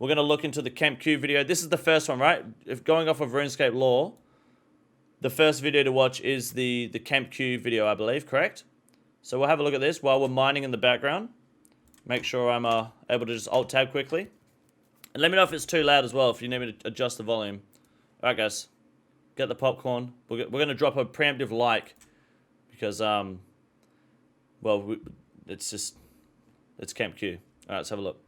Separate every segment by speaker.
Speaker 1: We're going to look into the KempQ video. This is the first one, right? If going off of RuneScape lore, the first video to watch is the KempQ video, I believe, correct? So we'll have a look at this while we're mining in the background. Make sure I'm able to just Alt-Tab quickly. And let me know if it's too loud as well, if you need me to adjust the volume. Alright, guys. Get the popcorn. We're going to drop a preemptive like. Because, well, it's KempQ. Alright, let's have a look.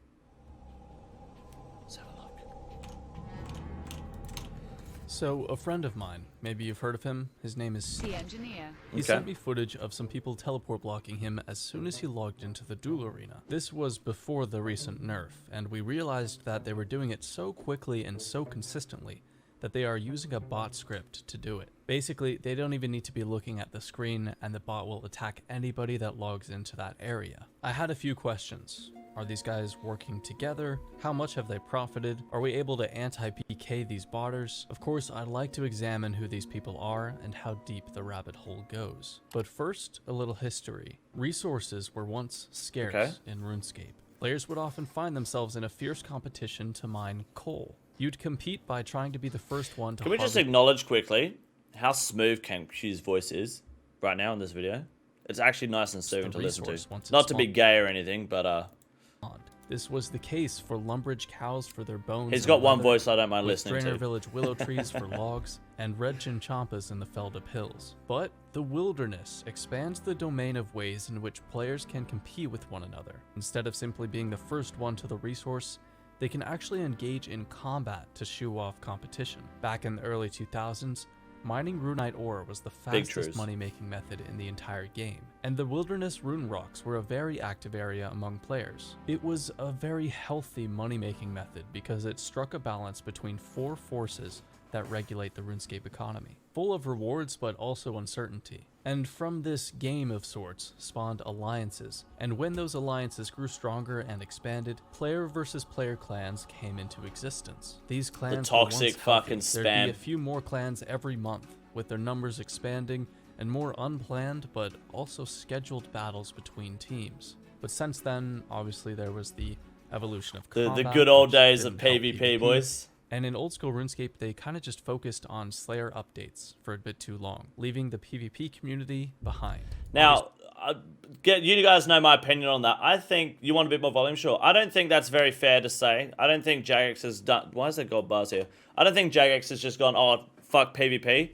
Speaker 2: So, a friend of mine, maybe you've heard of him, his name is
Speaker 3: The engineer.
Speaker 2: He sent me footage of some people teleport blocking him as soon as he logged into the duel arena. This was before the recent nerf, and we realized that they were doing it so quickly and so consistently that they are using a bot script to do it. Basically, they don't even need to be looking at the screen, and the bot will attack anybody that logs into that area. I had a few questions. Are these guys working together? How much have they profited? Are we able to anti-PK these botters? Of course, I'd like to examine who these people are and how deep the rabbit hole goes. But first, a little history. Resources were once scarce in RuneScape. Players would often find themselves in a fierce competition to mine coal. You'd compete by trying to be the first one to
Speaker 1: Can we just acknowledge quickly how smooth KempQ's voice is right now in this video? It's actually nice and soothing to listen to. Not to be gay or anything, but
Speaker 2: this was the case for Lumbridge cows for their bones.
Speaker 1: He's got one voice I don't mind listening
Speaker 2: Drainer
Speaker 1: to.
Speaker 2: Village willow trees for logs, and red chinchompas in the Feldup Hills. But the wilderness expands the domain of ways in which players can compete with one another. Instead of simply being the first one to the resource, they can actually engage in combat to shoo off competition. Back in the early 2000s, mining runite ore was the fastest money-making method in the entire game, and the wilderness rune rocks were a very active area among players. It was a very healthy money-making method because it struck a balance between four forces that regulate the RuneScape economy, full of rewards but also uncertainty. And from this game of sorts spawned alliances, and when those alliances grew stronger and expanded, player versus player clans came into existence. These clans
Speaker 1: the toxic fucking
Speaker 2: spam. There'd be a few more clans every month, with their numbers expanding, and more unplanned but also scheduled battles between teams. But since then, obviously there was the evolution of combat,
Speaker 1: the good old days of PvP, boys.
Speaker 2: And in old school RuneScape, they kind of just focused on Slayer updates for a bit too long, leaving the PvP community behind.
Speaker 1: Now, you guys know my opinion on that. I think, you want a bit more volume? Sure. I don't think that's very fair to say. I don't think Jagex has done, why is there gold bars here? I don't think Jagex has just gone, oh, fuck PvP.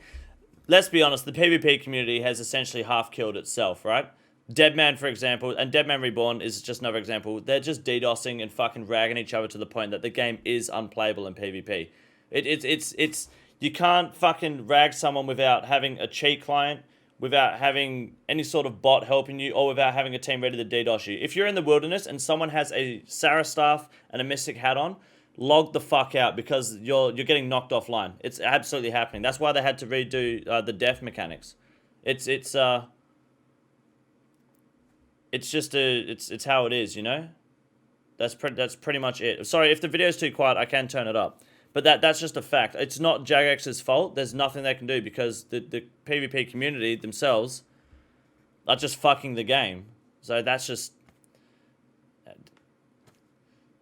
Speaker 1: Let's be honest, the PvP community has essentially half killed itself, right? Deadman, for example, and Deadman Reborn is just another example. They're just DDoSing and fucking ragging each other to the point that the game is unplayable in PvP. It's you can't fucking rag someone without having a cheat client, without having any sort of bot helping you, or without having a team ready to DDoS you. If you're in the wilderness and someone has a Sarah staff and a Mystic hat on, log the fuck out because you're getting knocked offline. It's absolutely happening. That's why they had to redo the death mechanics. It's how it is, you know? That's pretty much it. Sorry, if the video's too quiet, I can turn it up. But that's just a fact. It's not Jagex's fault. There's nothing they can do because the PvP community themselves are just fucking the game. So that's just...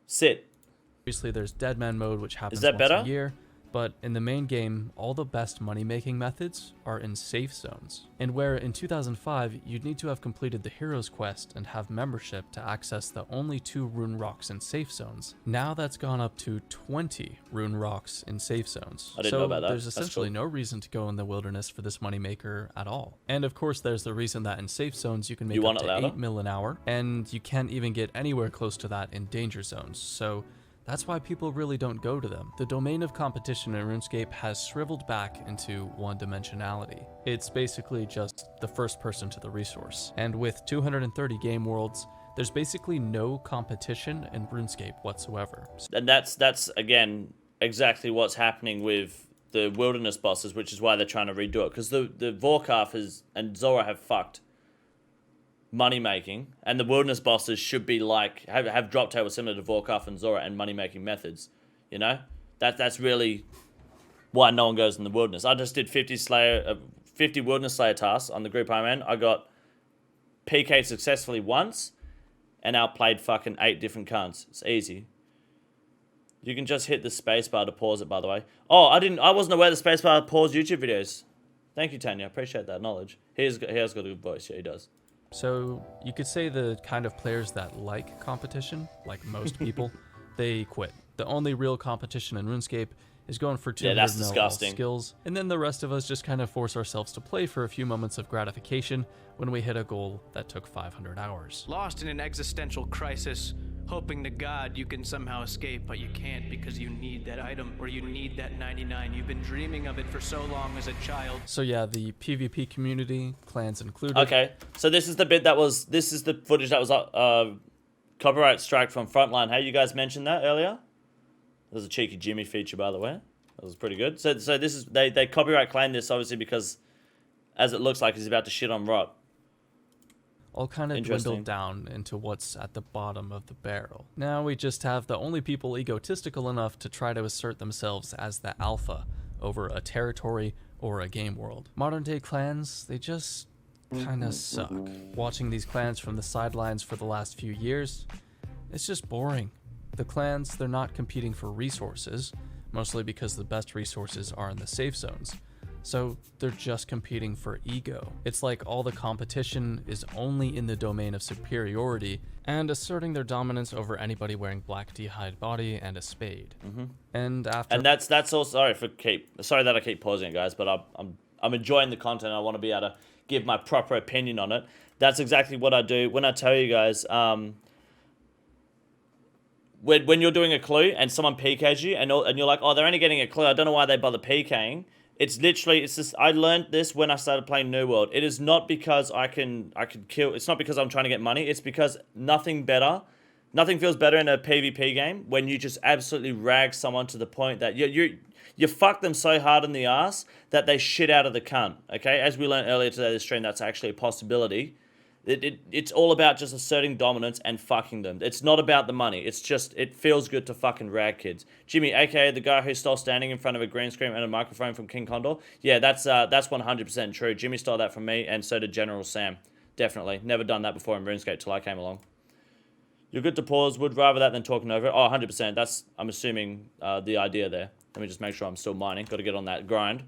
Speaker 1: Sit.
Speaker 2: Obviously, there's Deadman mode, which happens
Speaker 1: once
Speaker 2: a year. But in the main game, all the best money-making methods are in safe zones. And where in 2005, you'd need to have completed the Hero's Quest and have membership to access the only 2 rune rocks in safe zones, now that's gone up to 20 rune rocks in safe zones.
Speaker 1: I didn't know about that.
Speaker 2: There's essentially no reason to go in the wilderness for this moneymaker at all. And of course, there's the reason that in safe zones, you can make up to 8 mil an hour, and you can't even get anywhere close to that in danger zones. So that's why people really don't go to them. The domain of competition in RuneScape has shriveled back into one-dimensionality. It's basically just the first person to the resource. And with 230 game worlds, there's basically no competition in RuneScape whatsoever.
Speaker 1: And that's again, exactly what's happening with the wilderness bosses, which is why they're trying to redo it. Because the Vorkaf and Zora have fucked money making, and the wilderness bosses should be like have drop tables similar to Vorkaf and Zora and money making methods. You know, that's really why no one goes in the wilderness. I just did 50 wilderness slayer tasks on the group I'm in. I got PK successfully once and outplayed fucking 8 different cunts. It's easy. You can just hit the spacebar to pause it, by the way. Oh, I wasn't aware the spacebar paused YouTube videos. Thank you, Tanya. Appreciate that knowledge. He has got a good voice. Yeah, he does.
Speaker 2: So you could say the kind of players that like competition, like most people, they quit. The only real competition in RuneScape is going for 200
Speaker 1: that's
Speaker 2: mil all
Speaker 1: disgusting.
Speaker 2: skills, and then the rest of us just kind of force ourselves to play for a few moments of gratification when we hit a goal that took 500 hours.
Speaker 3: Lost in an existential crisis, hoping to God you can somehow escape, but you can't because you need that item or you need that 99. You've been dreaming of it for so long as a child.
Speaker 2: So yeah, the PvP community, clans included.
Speaker 1: Okay, so this is the bit that was, this is the footage that was copyright strike from Frontline. Hey, you guys mentioned that earlier? That was a cheeky Jimmy feature, by the way. That was pretty good. So this is, they copyright claimed this obviously because, as it looks like, he's about to shit on Rot.
Speaker 2: All kind of dwindled down into what's at the bottom of the barrel. Now we just have the only people egotistical enough to try to assert themselves as the alpha over a territory or a game world. Modern day clans, they just kind of suck. Watching these clans from the sidelines for the last few years, it's just boring. The clans, they're not competing for resources, mostly because the best resources are in the safe zones. So they're just competing for ego. It's like all the competition is only in the domain of superiority and asserting their dominance over anybody wearing black d'hide body and a spade. And
Speaker 1: that's all. Sorry that I keep pausing it, guys, but I'm enjoying the content. I want to be able to give my proper opinion on it. That's exactly what I do when I tell you guys. When you're doing a clue and someone PKs you and you're like, oh, they're only getting a clue. I don't know why they bother PKing. It's literally, it's just, I learned this when I started playing New World. It is not because I can kill, it's not because I'm trying to get money. It's because nothing feels better in a PvP game when you just absolutely rag someone to the point that you fuck them so hard in the ass that they shit out of the cunt, okay? As we learned earlier today in the stream, that's actually a possibility. It's all about just asserting dominance and fucking them. It's not about the money. It's just, it feels good to fucking rag kids. Jimmy, aka the guy who stole standing in front of a green screen and a microphone from King Condor. Yeah, that's 100% true. Jimmy stole that from me, and so did General Sam. Definitely. Never done that before in RuneScape till I came along. You're good to pause. Would rather that than talking over it. Oh, 100%. That's, I'm assuming, the idea there. Let me just make sure I'm still mining. Got to get on that grind.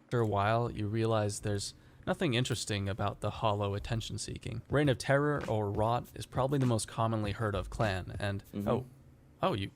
Speaker 2: After a while, you realize there's nothing interesting about the hollow attention seeking. Reign of Terror or Rot is probably the most commonly heard of clan, and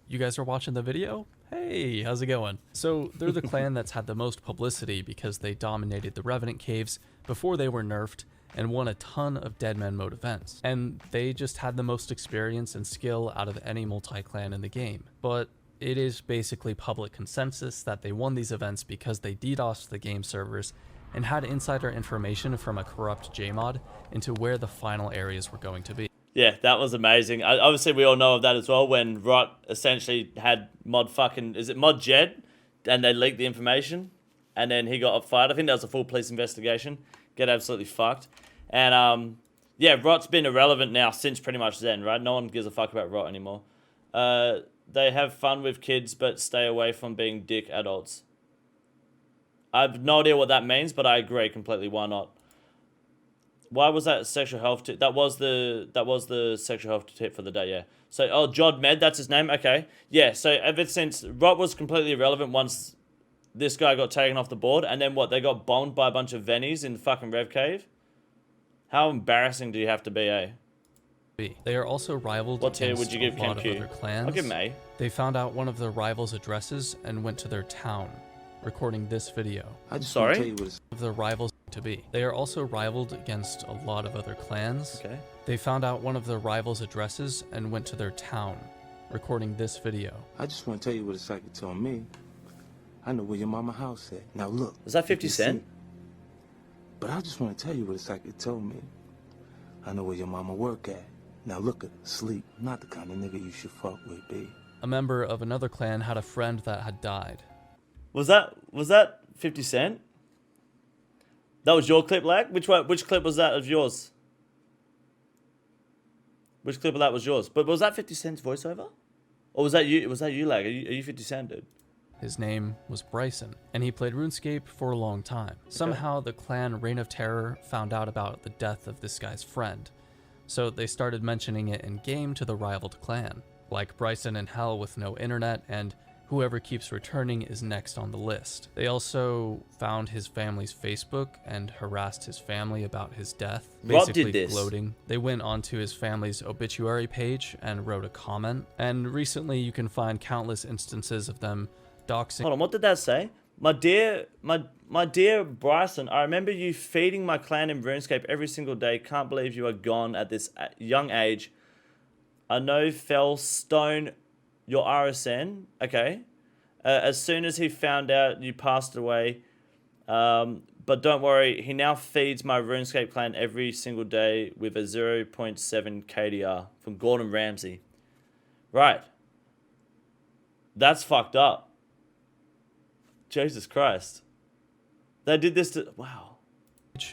Speaker 2: you guys are watching the video? Hey, how's it going? So they're the clan that's had the most publicity because they dominated the Revenant Caves before they were nerfed and won a ton of Dead Man Mode events. And they just had the most experience and skill out of any multi-clan in the game. But it is basically public consensus that they won these events because they DDoSed the game servers and had insider information from a corrupt JMod into where the final areas were going to be.
Speaker 1: Yeah, that was amazing. Obviously, we all know of that as well, when Rot essentially had mod Jed, and they leaked the information, and then he got fired. I think that was a full police investigation. Get absolutely fucked. And, yeah, Rot's been irrelevant now since pretty much then, right? No one gives a fuck about Rot anymore. They have fun with kids, but stay away from being dick adults. I have no idea what that means, but I agree completely. Why not? Why was that sexual health tip? That was the sexual health tip for the day, yeah. So, oh, Jod Med, that's his name? Okay. Yeah, so ever since, Rot was completely irrelevant once this guy got taken off the board, and then what, they got bombed by a bunch of Vennies in the fucking Rev Cave? How embarrassing do you have to be, eh?
Speaker 2: They are also rivaled
Speaker 1: what tier would you give
Speaker 2: a lot of
Speaker 1: KempQ?
Speaker 2: other clans.
Speaker 1: I'll give him A.
Speaker 2: They found out one of the rivals' addresses and went to their town, recording this video.
Speaker 1: Sorry?
Speaker 2: Of the rivals to be. They are also rivaled against a lot of other clans.
Speaker 1: Okay.
Speaker 2: They found out one of the rivals' addresses and went to their town, recording this video.
Speaker 4: I just want to tell you what a psychic told me. I know where your mama house at. Now look.
Speaker 1: Is that 50 Cent?
Speaker 4: But I just want to tell you what a psychic told me. I know where your mama work at. Now look at her, sleep. Not the kind of nigga you should fuck with, B.
Speaker 2: A member of another clan had a friend that had died.
Speaker 1: Was that 50 Cent? That was your clip, Lag? Which clip was that of yours? Which clip of that was yours? But was that 50 Cent's voiceover? Or was that you, Lag? Are you 50 Cent, dude?
Speaker 2: His name was Bryson, and he played RuneScape for a long time. Somehow the clan Reign of Terror found out about the death of this guy's friend, so they started mentioning it in-game to the rivaled clan. like Bryson in Hell with no internet, and whoever keeps returning is next on the list. They also found his family's Facebook and harassed his family about his death,
Speaker 1: Rob
Speaker 2: basically
Speaker 1: did this.
Speaker 2: gloating. They went onto his family's obituary page and wrote a comment, and recently you can find countless instances of them doxing.
Speaker 1: Hold on, what did that say? My dear Bryson, I remember you feeding my clan in RuneScape every single day. Can't believe you are gone at this young age. I know fell stone your RSN. Okay. As soon as he found out you passed away. But don't worry, he now feeds my RuneScape clan every single day with a 0.7 KDR from Gordon Ramsay. Right. That's fucked up. Jesus Christ. They did this to... Wow.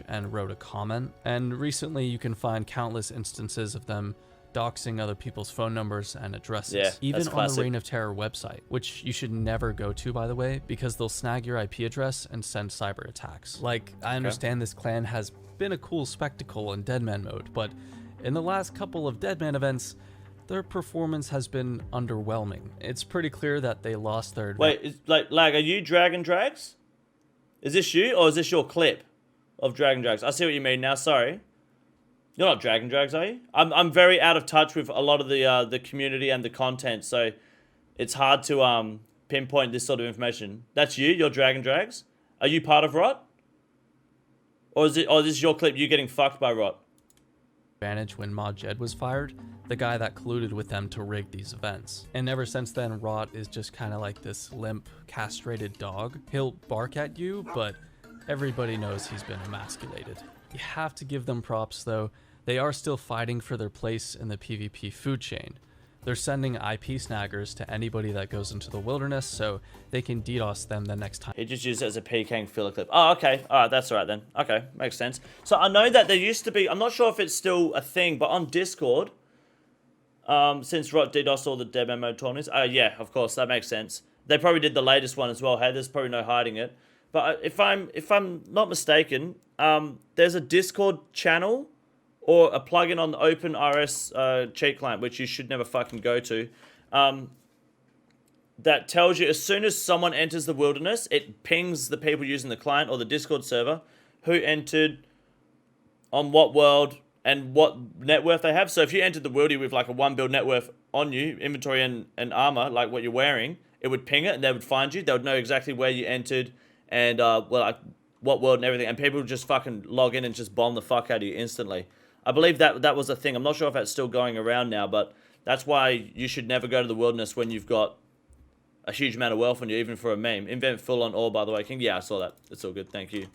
Speaker 2: And wrote a comment. And recently you can find countless instances of them doxing other people's phone numbers and addresses.
Speaker 1: Yeah,
Speaker 2: even
Speaker 1: that's
Speaker 2: on
Speaker 1: classic.
Speaker 2: the Reign of Terror website, which you should never go to, by the way, because they'll snag your IP address and send cyber attacks. Like, I understand this clan has been a cool spectacle in Deadman mode, but in the last couple of Deadman events, their performance has been underwhelming. It's pretty clear that they lost their...
Speaker 1: Wait, it's like, are you Dragon Drags? Is this you, or is this your clip of Dragon Drags? I see what you mean now, sorry. You're not Dragon Drags, are you? I'm very out of touch with a lot of the community and the content, so it's hard to pinpoint this sort of information. That's you? You're Dragon Drags? Are you part of Rot? Or is this your clip, you getting fucked by Rot?
Speaker 2: advantage when Mod Jed was fired, the guy that colluded with them to rig these events. And ever since then, Rot is just kind of like this limp, castrated dog. He'll bark at you, but everybody knows he's been emasculated. You have to give them props though. They are still fighting for their place in the PvP food chain. They're sending IP snaggers to anybody that goes into the wilderness so they can DDoS them the next time.
Speaker 1: He just used it as a PKing filler clip. Oh, okay. All right, that's all right then. Okay, makes sense. So I know that there used to be, I'm not sure if it's still a thing, but on Discord, since Rot DDoS all the Dead Mode tournaments, yeah, of course, that makes sense. They probably did the latest one as well. Hey, there's probably no hiding it. But if I'm not mistaken, there's a Discord channel or a plugin on the OpenRS cheat client, which you should never fucking go to, that tells you as soon as someone enters the wilderness, it pings the people using the client or the Discord server who entered, on what world, and what net worth they have. So if you entered the worldy with like a 1 build net worth on you, inventory and armor, like what you're wearing, it would ping it and they would find you. They would know exactly where you entered and like what world and everything. And people would just fucking log in and just bomb the fuck out of you instantly. I believe that was a thing. I'm not sure if that's still going around now, but that's why you should never go to the wilderness when you've got a huge amount of wealth on you, even for a meme. Invent full on ore, by the way, King. Yeah, I saw that. It's all good. Thank you.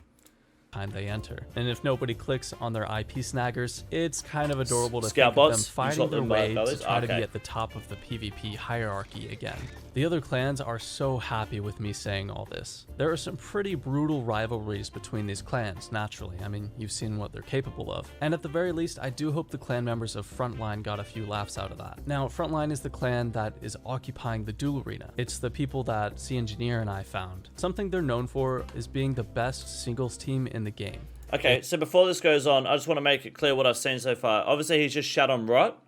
Speaker 2: Time they enter. And if nobody clicks on their IP snaggers, it's kind of adorable to
Speaker 1: Scout
Speaker 2: think of them
Speaker 1: bots?
Speaker 2: fighting their way to try to be
Speaker 1: Okay.
Speaker 2: at the top of the PvP hierarchy again. The other clans are so happy with me saying all this. There are some pretty brutal rivalries between these clans, naturally. I mean, you've seen what they're capable of. And at the very least, I do hope the clan members of Frontline got a few laughs out of that. Now, Frontline is the clan that is occupying the duel arena. It's the people that C Engineer and I found. Something they're known for is being the best singles team in the game.
Speaker 1: Okay, so before this goes on, I just want to make it clear what I've seen so far. Obviously, he's just shut on Rot.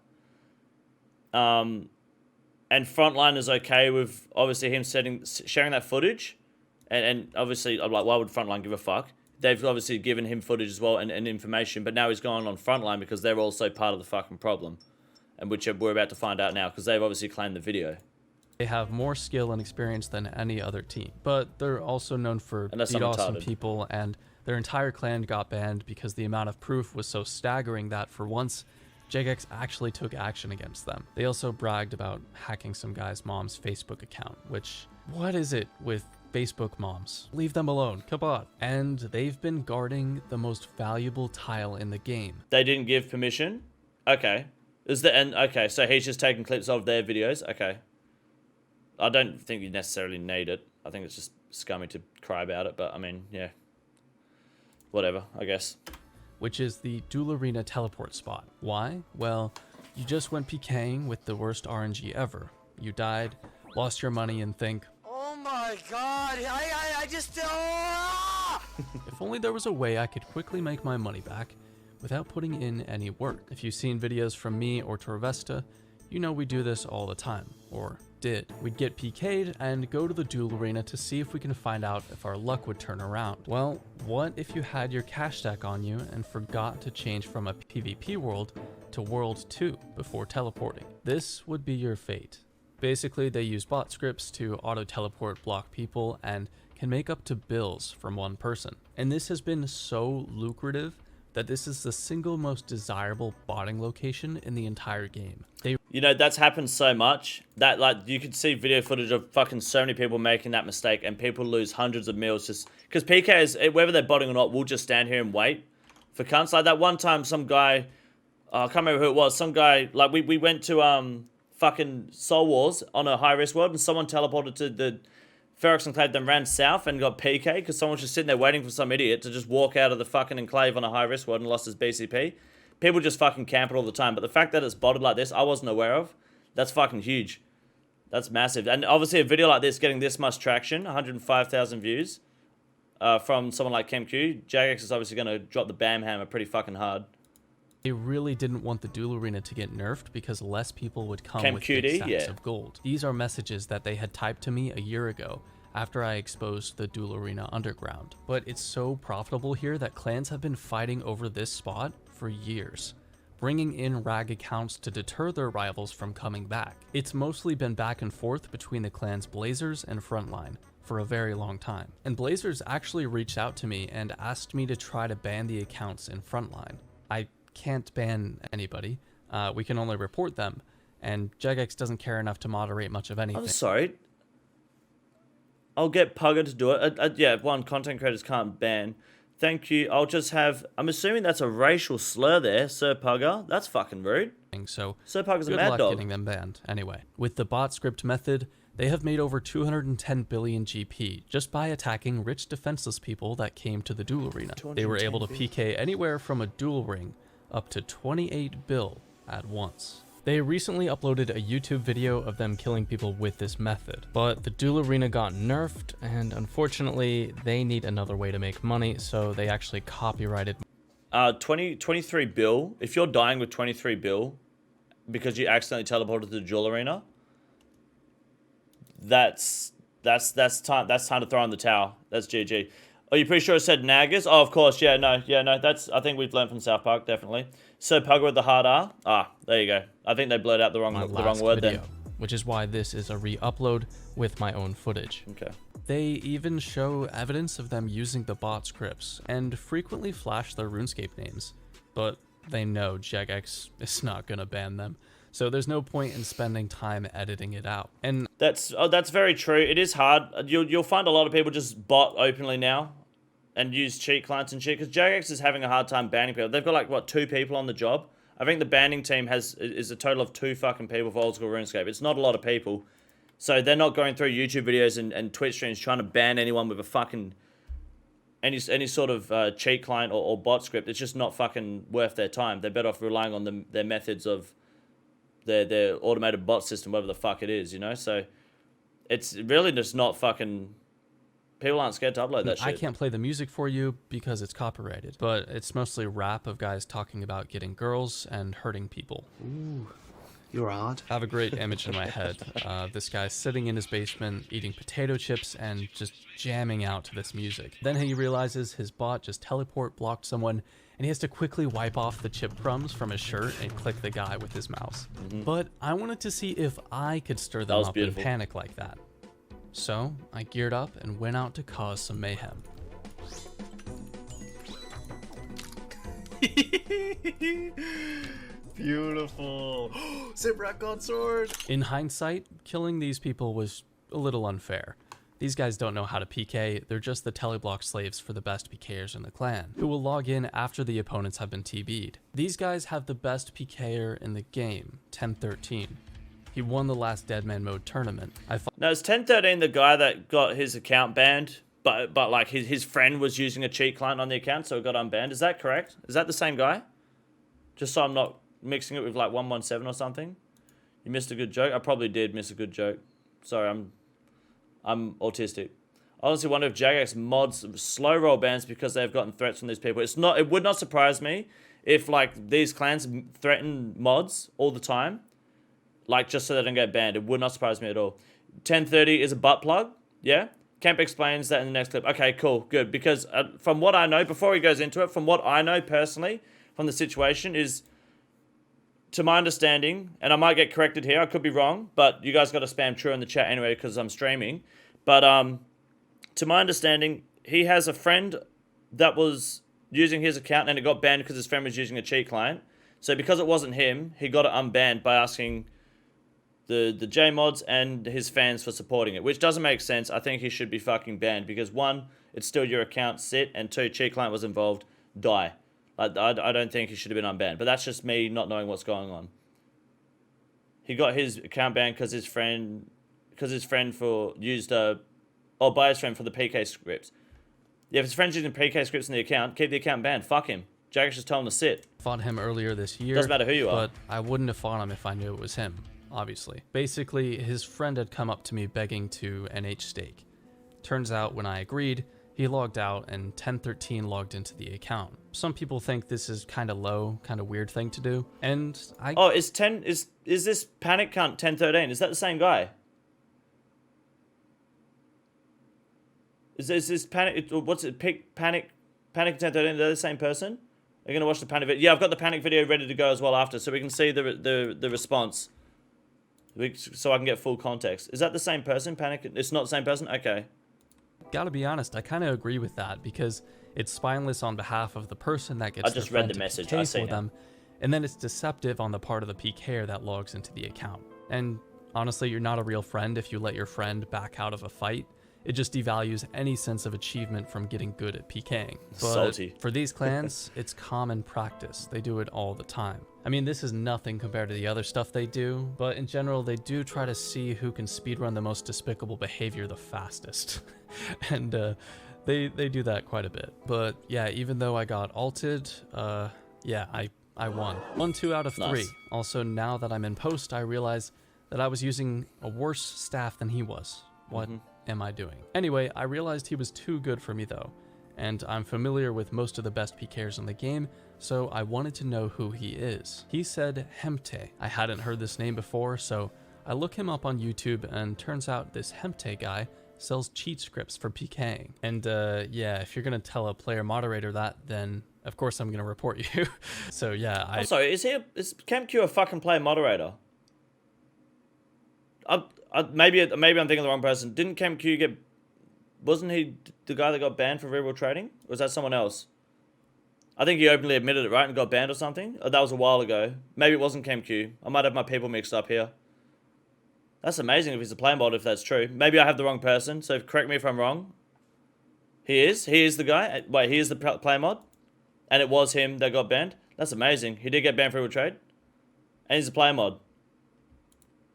Speaker 1: And Frontline is okay with, obviously, him sharing that footage. And obviously, I'm like, why would Frontline give a fuck? They've obviously given him footage as well and information, but now he's gone on Frontline because they're also part of the fucking problem. And which we're about to find out now, because they've obviously claimed the video.
Speaker 2: They have more skill and experience than any other team, but they're also known for DDoSing people, and their entire clan got banned because the amount of proof was so staggering that for once, Jagex actually took action against them. They also bragged about hacking some guy's mom's Facebook account, which, what is it with Facebook moms? Leave them alone, come on. And they've been guarding the most valuable tile in the game.
Speaker 1: They didn't give permission? Okay. Okay, so he's just taking clips of their videos? Okay. I don't think you necessarily need it. I think it's just scummy to cry about it, but I mean, yeah. Whatever, I guess.
Speaker 2: Which is the Duel Arena teleport spot. Why? Well, you just went PKing with the worst RNG ever. You died, lost your money, and think,
Speaker 5: oh my god, I just...
Speaker 2: if only there was a way I could quickly make my money back without putting in any work. If you've seen videos from me or Torvesta, You know, we do this all the time, or did. We'd get PK'd and go to the duel arena to see if we can find out if our luck would turn around. Well, what if you had your cash stack on you and forgot to change from a PvP world to World 2 before teleporting? This would be your fate. Basically, they use bot scripts to auto-teleport block people and can make up to bills from one person. And this has been so lucrative that this is the single most desirable botting location in the entire game.
Speaker 1: You know, that's happened so much that, like, you could see video footage of fucking so many people making that mistake, and people lose hundreds of mils just because PKs, whether they're botting or not, will just stand here and wait for cunts. Like that one time, some guy, I can't remember who it was. Some guy, like we went to fucking Soul Wars on a high risk world, and someone teleported to the Ferox Enclave, then ran south and got PK because someone was just sitting there waiting for some idiot to just walk out of the fucking enclave on a high risk world and lost his BCP. People just fucking camp it all the time. But the fact that it's botted like this, I wasn't aware of. That's fucking huge. That's massive. And obviously a video like this getting this much traction, 105,000 views from someone like KempQ, Jagex is obviously going to drop the bam hammer pretty fucking hard.
Speaker 2: They really didn't want the duel arena to get nerfed because less people would come with
Speaker 1: KempQD,
Speaker 2: big stacks
Speaker 1: yeah.
Speaker 2: of gold. These are messages that they had typed to me a year ago after I exposed the duel arena underground. But it's so profitable here that clans have been fighting over this spot for years, bringing in rag accounts to deter their rivals from coming back. It's mostly been back and forth between the clans Blazers and Frontline for a very long time. And Blazers actually reached out to me and asked me to try to ban the accounts in Frontline. I can't ban anybody, we can only report them, and Jagex doesn't care enough to moderate much of anything.
Speaker 1: I'm sorry. I'll get Pugger to do it. Yeah, one, content creators can't ban. Thank you. I'll just have... I'm assuming that's a racial slur there, Sir Pugger. That's fucking rude.
Speaker 2: So
Speaker 1: Sir Pugger's a
Speaker 2: good
Speaker 1: mad
Speaker 2: luck
Speaker 1: dog.
Speaker 2: getting them banned. Anyway, with the bot script method, they have made over 210 billion GP just by attacking rich defenseless people that came to the duel arena. They were able to PK anywhere from a duel ring up to 28 bill at once. They recently uploaded a YouTube video of them killing people with this method, but the duel arena got nerfed, and unfortunately they need another way to make money, so they actually copyrighted
Speaker 1: 23 bill. If you're dying with 23 bill because you accidentally teleported to the duel arena, that's time to throw in the towel. That's GG. Are you pretty sure it said naggers? Oh, of course. Yeah, no. That's, I think we've learned from South Park, definitely. Sir Pugger with the hard R. Ah, there you go. I think they blurred out the wrong word
Speaker 2: video,
Speaker 1: then.
Speaker 2: which is why this is a re-upload with my own footage.
Speaker 1: Okay.
Speaker 2: They even show evidence of them using the bot scripts and frequently flash their RuneScape names, but they know Jagex is not gonna ban them, so there's no point in spending time editing it out. And
Speaker 1: That's very true. It is hard. You'll find a lot of people just bot openly now and use cheat clients and shit, because Jagex is having a hard time banning people. They've got like, what, 2 people on the job? I think the banning team is a total of 2 fucking people for old school RuneScape. It's not a lot of people. So they're not going through YouTube videos and Twitch streams trying to ban anyone with a fucking any sort of cheat client or bot script. It's just not fucking worth their time. They're better off relying on their methods of their automated bot system, whatever the fuck it is, you know? So it's really just not fucking... People aren't scared to upload that shit.
Speaker 2: I can't play the music for you because it's copyrighted, but it's mostly rap of guys talking about getting girls and hurting people.
Speaker 6: Ooh, you're odd.
Speaker 2: I have a great image in my head. This guy sitting in his basement eating potato chips and just jamming out to this music. Then he realizes his bot just teleport blocked someone, and he has to quickly wipe off the chip crumbs from his shirt and click the guy with his mouse. But I wanted to see if I could stir them up in panic like that. So I geared up and went out to cause some mayhem.
Speaker 6: Beautiful. Ziprak God sword.
Speaker 2: In hindsight, killing these people was a little unfair. These guys don't know how to PK, they're just the teleblock slaves for the best PKers in the clan, who will log in after the opponents have been TB'd. These guys have the best PKer in the game, 1013. He won the last Deadman Mode tournament.
Speaker 1: Now, is 1013 the guy that got his account banned, but like his friend was using a cheat client on the account, so it got unbanned? Is that correct? Is that the same guy? Just so I'm not mixing it with like 117 or something. You missed a good joke. I probably did miss a good joke. Sorry, I'm autistic. I honestly wonder if Jagex mods slow roll bans because they've gotten threats from these people. It would not surprise me if like these clans threaten mods all the time. like just so they don't get banned. It would not surprise me at all. 1030 is a butt plug. Yeah. Kemp explains that in the next clip. Okay, cool, good. Because from what I know, before he goes into it, from what I know personally from the situation is, to my understanding, and I might get corrected here, I could be wrong, but you guys got to spam true in the chat anyway because I'm streaming. But to my understanding, he has a friend that was using his account and it got banned because his friend was using a cheat client. So because it wasn't him, he got it unbanned by asking the J-mods and his fans for supporting it, which doesn't make sense. I think he should be fucking banned because 1, it's still your account, sit, and 2, cheat client was involved, die. I don't think he should have been unbanned, but that's just me not knowing what's going on. He got his account banned because his friend for used by his friend for the PK scripts. Yeah, if his friend's using PK scripts in the account, keep the account banned. Fuck him. Jagex just told him to sit.
Speaker 2: Fought him earlier this year.
Speaker 1: Doesn't matter who you are.
Speaker 2: But I wouldn't have fought him if I knew it was him, obviously. Basically, his friend had come up to me begging to NH stake. Turns out when I agreed, he logged out and 1013 logged into the account. Some people think this is kind of low, kind of weird thing to do. And I...
Speaker 1: Oh, is this Panic Cunt 1013? Is that the same guy? Is this Panic... What's it? Panic 1013? They're the same person? Are you going to watch the Panic video? Yeah, I've got the Panic video ready to go as well after, so we can see the response. So I can get full context. Is that the same person? Panic... It's not the same person? Okay.
Speaker 2: Gotta be honest, I kind of agree with that because it's spineless on behalf of the person that gets
Speaker 1: I just read the message. I see
Speaker 2: them, and then it's deceptive on the part of the PKer that logs into the account. And honestly, you're not a real friend if you let your friend back out of a fight. It just devalues any sense of achievement from getting good at PKing. But
Speaker 1: salty.
Speaker 2: For these clans, it's common practice. They do it all the time. I mean, this is nothing compared to the other stuff they do, but in general, they do try to see who can speedrun the most despicable behavior the fastest. And they do that quite a bit. But yeah, even though I got ulted, yeah, I won. 1-2 out of 3.
Speaker 1: Nice.
Speaker 2: Also, now that I'm in post, I realize that I was using a worse staff than he was. What am I doing? Anyway, I realized he was too good for me though, and I'm familiar with most of the best PKers in the game, so I wanted to know who he is. He said Hempte. I hadn't heard this name before, so I look him up on YouTube, and turns out this Hempte guy sells cheat scripts for PKing. And yeah, if you're gonna tell a player moderator that, then of course I'm gonna report you. So yeah,
Speaker 1: I'm sorry, is KempQ a fucking player moderator? Maybe I'm thinking of the wrong person. Didn't KempQ get... Wasn't he the guy that got banned for real trading? Or was that someone else? I think he openly admitted it, right? And got banned or something? Or that was a while ago. Maybe it wasn't KempQ. I might have my people mixed up here. That's amazing if he's a play mod, if that's true. Maybe I have the wrong person, so correct me if I'm wrong. He is the guy? Wait, he is the play mod? And it was him that got banned? That's amazing. He did get banned for real trade? And he's a play mod.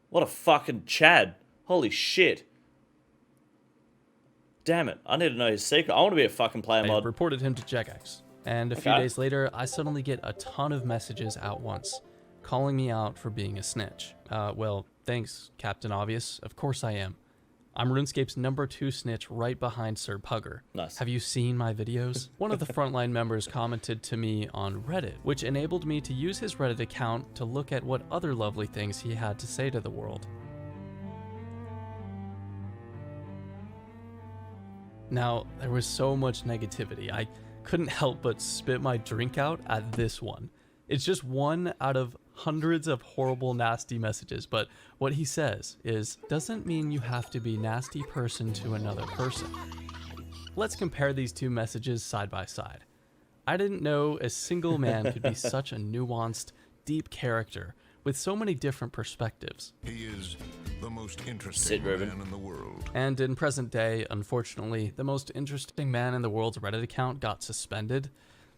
Speaker 1: What a fucking Chad. Holy shit. Damn it. I need to know his secret. I want to be a fucking player mod.
Speaker 2: I reported him to Jagex. And a few days later, I suddenly get a ton of messages at once, calling me out for being a snitch. Well, thanks, Captain Obvious. Of course I am. I'm RuneScape's #2 snitch right behind Sir Pugger.
Speaker 1: Nice.
Speaker 2: Have you seen my videos? One of the Frontline members commented to me on Reddit, which enabled me to use his Reddit account to look at what other lovely things he had to say to the world. Now, there was so much negativity, I couldn't help but spit my drink out at this one. It's just one out of hundreds of horrible, nasty messages, but what he says is, doesn't mean you have to be nasty person to another person. Let's compare these two messages side by side. I didn't know a single man could be such a nuanced, deep character with so many different perspectives.
Speaker 7: He is the most interesting man in the world.
Speaker 2: And in present day, unfortunately, the most interesting man in the world's Reddit account got suspended.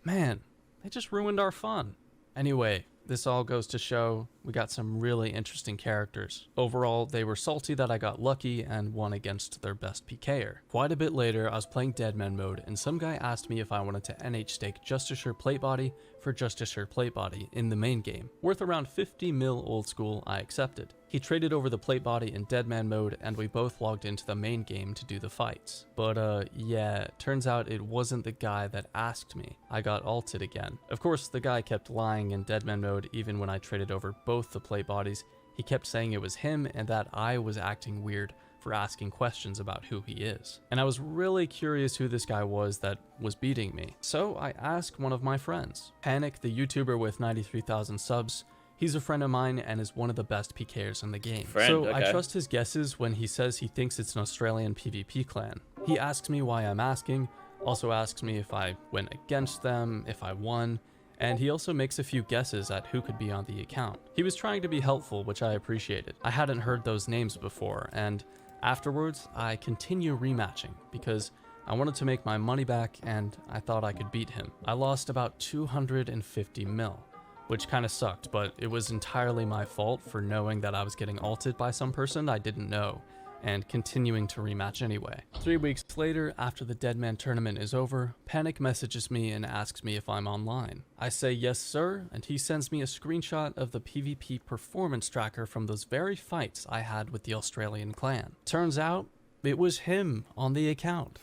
Speaker 2: Man, they just ruined our fun. Anyway, this all goes to show we got some really interesting characters. Overall, they were salty that I got lucky and won against their best PKer. Quite a bit later, I was playing Deadman mode, and some guy asked me if I wanted to NH stake Just a Sure Plate Body for Just a Sure Plate Body in the main game. Worth around 50 mil old school, I accepted. He traded over the plate body in Deadman mode, and we both logged into the main game to do the fights. But yeah, turns out it wasn't the guy that asked me. I got ulted again. Of course, the guy kept lying in Deadman mode even when I traded over both the plate bodies He kept saying it was him and that I was acting weird for asking questions about who he is. And I was really curious who this guy was that was beating me. So I asked one of my friends. Pan1c, the YouTuber with 93,000 subs, he's a friend of mine and is one of the best PKers in the game. So I trust his guesses when he says he thinks it's an Australian PvP clan. He asks me why I'm asking, also asks me if I went against them, if I won, and he also makes a few guesses at who could be on the account. He was trying to be helpful, which I appreciated. I hadn't heard those names before, and afterwards, I continue rematching because I wanted to make my money back and I thought I could beat him. I lost about 250 mil, which kind of sucked, but it was entirely my fault for knowing that I was getting ulted by some person I didn't know and continuing to rematch anyway. 3 weeks later, after the Deadman tournament is over, Pan1c messages me and asks me if I'm online. I say yes sir, and he sends me a screenshot of the PvP performance tracker from those very fights I had with the Australian clan. Turns out, it was him on the account.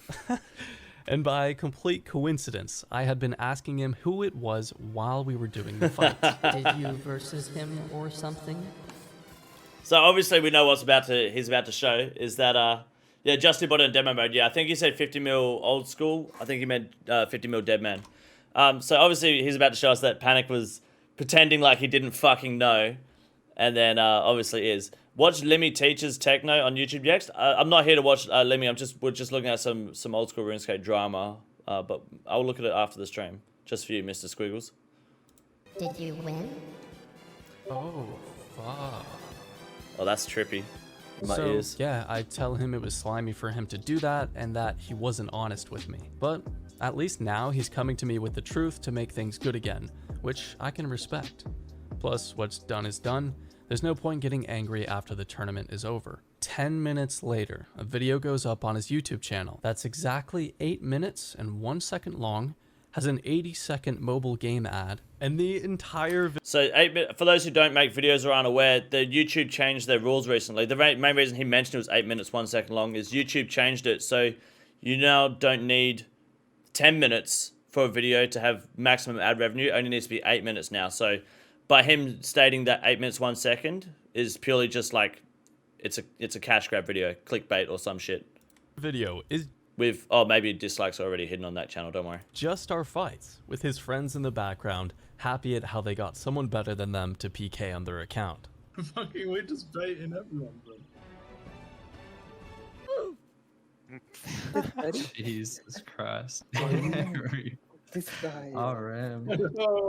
Speaker 2: And by complete coincidence, I had been asking him who it was while we were doing the fight.
Speaker 8: Did you versus him or something?
Speaker 1: So obviously we know what's he's about to show is that yeah, Justin bought it in demo mode. Yeah, I think he said 50 mil old school. I think he meant 50 mil dead man. So obviously he's about to show us that Pan1c was pretending like he didn't fucking know, and then obviously is. Watch Lemmy Teaches Techno on YouTube next. I'm not here to watch Lemmy. We're just looking at some old school RuneScape drama. But I'll look at it after the stream, just for you, Mr. Squiggles.
Speaker 9: Did you win?
Speaker 2: Oh, fuck.
Speaker 1: Oh, that's trippy. In my ears.
Speaker 2: Yeah, I tell him it was slimy for him to do that and that he wasn't honest with me. But at least now he's coming to me with the truth to make things good again, which I can respect. Plus, what's done is done. There's no point getting angry after the tournament is over. 10 minutes later, a video goes up on his YouTube channel that's exactly 8 minutes and 1 second long, has an 80-second mobile game ad, and the entire
Speaker 1: So, for those who don't make videos or aren't aware, the YouTube changed their rules recently. The main reason he mentioned it was 8 minutes, 1 second long is YouTube changed it, so you now don't need 10 minutes for a video to have maximum ad revenue. It only needs to be 8 minutes now. So, by him stating that 8 minutes, 1 second is purely just like, it's a cash grab video, clickbait or some shit.
Speaker 2: video is
Speaker 1: With, oh, maybe dislikes are already hidden on that channel, don't worry.
Speaker 2: just our fights, with his friends in the background, happy at how they got someone better than them to PK on their account.
Speaker 6: Fucking, we're just baiting everyone, bro.
Speaker 10: Jesus Christ.
Speaker 5: This guy.
Speaker 10: RM.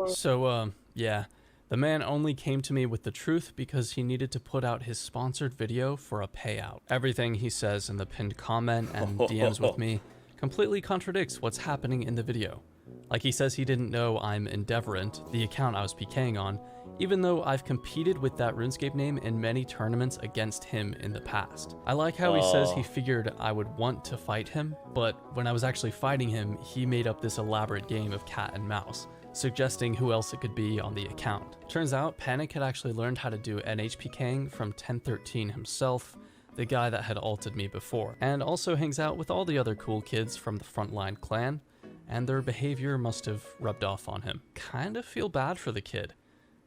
Speaker 2: So, yeah, the man only came to me with the truth because he needed to put out his sponsored video for a payout. Everything he says in the pinned comment and DMs with me completely contradicts what's happening in the video. Like, he says he didn't know I'm Endeavorant, the account I was PKing on, even though I've competed with that RuneScape name in many tournaments against him in the past. I like how he says he figured I would want to fight him, but when I was actually fighting him, he made up this elaborate game of cat and mouse, suggesting who else it could be on the account. Turns out, Pan1c had actually learned how to do NHPKing from 1013 himself, the guy that had ulted me before, and also hangs out with all the other cool kids from the Frontline clan, and their behavior must have rubbed off on him. Kind of feel bad for the kid.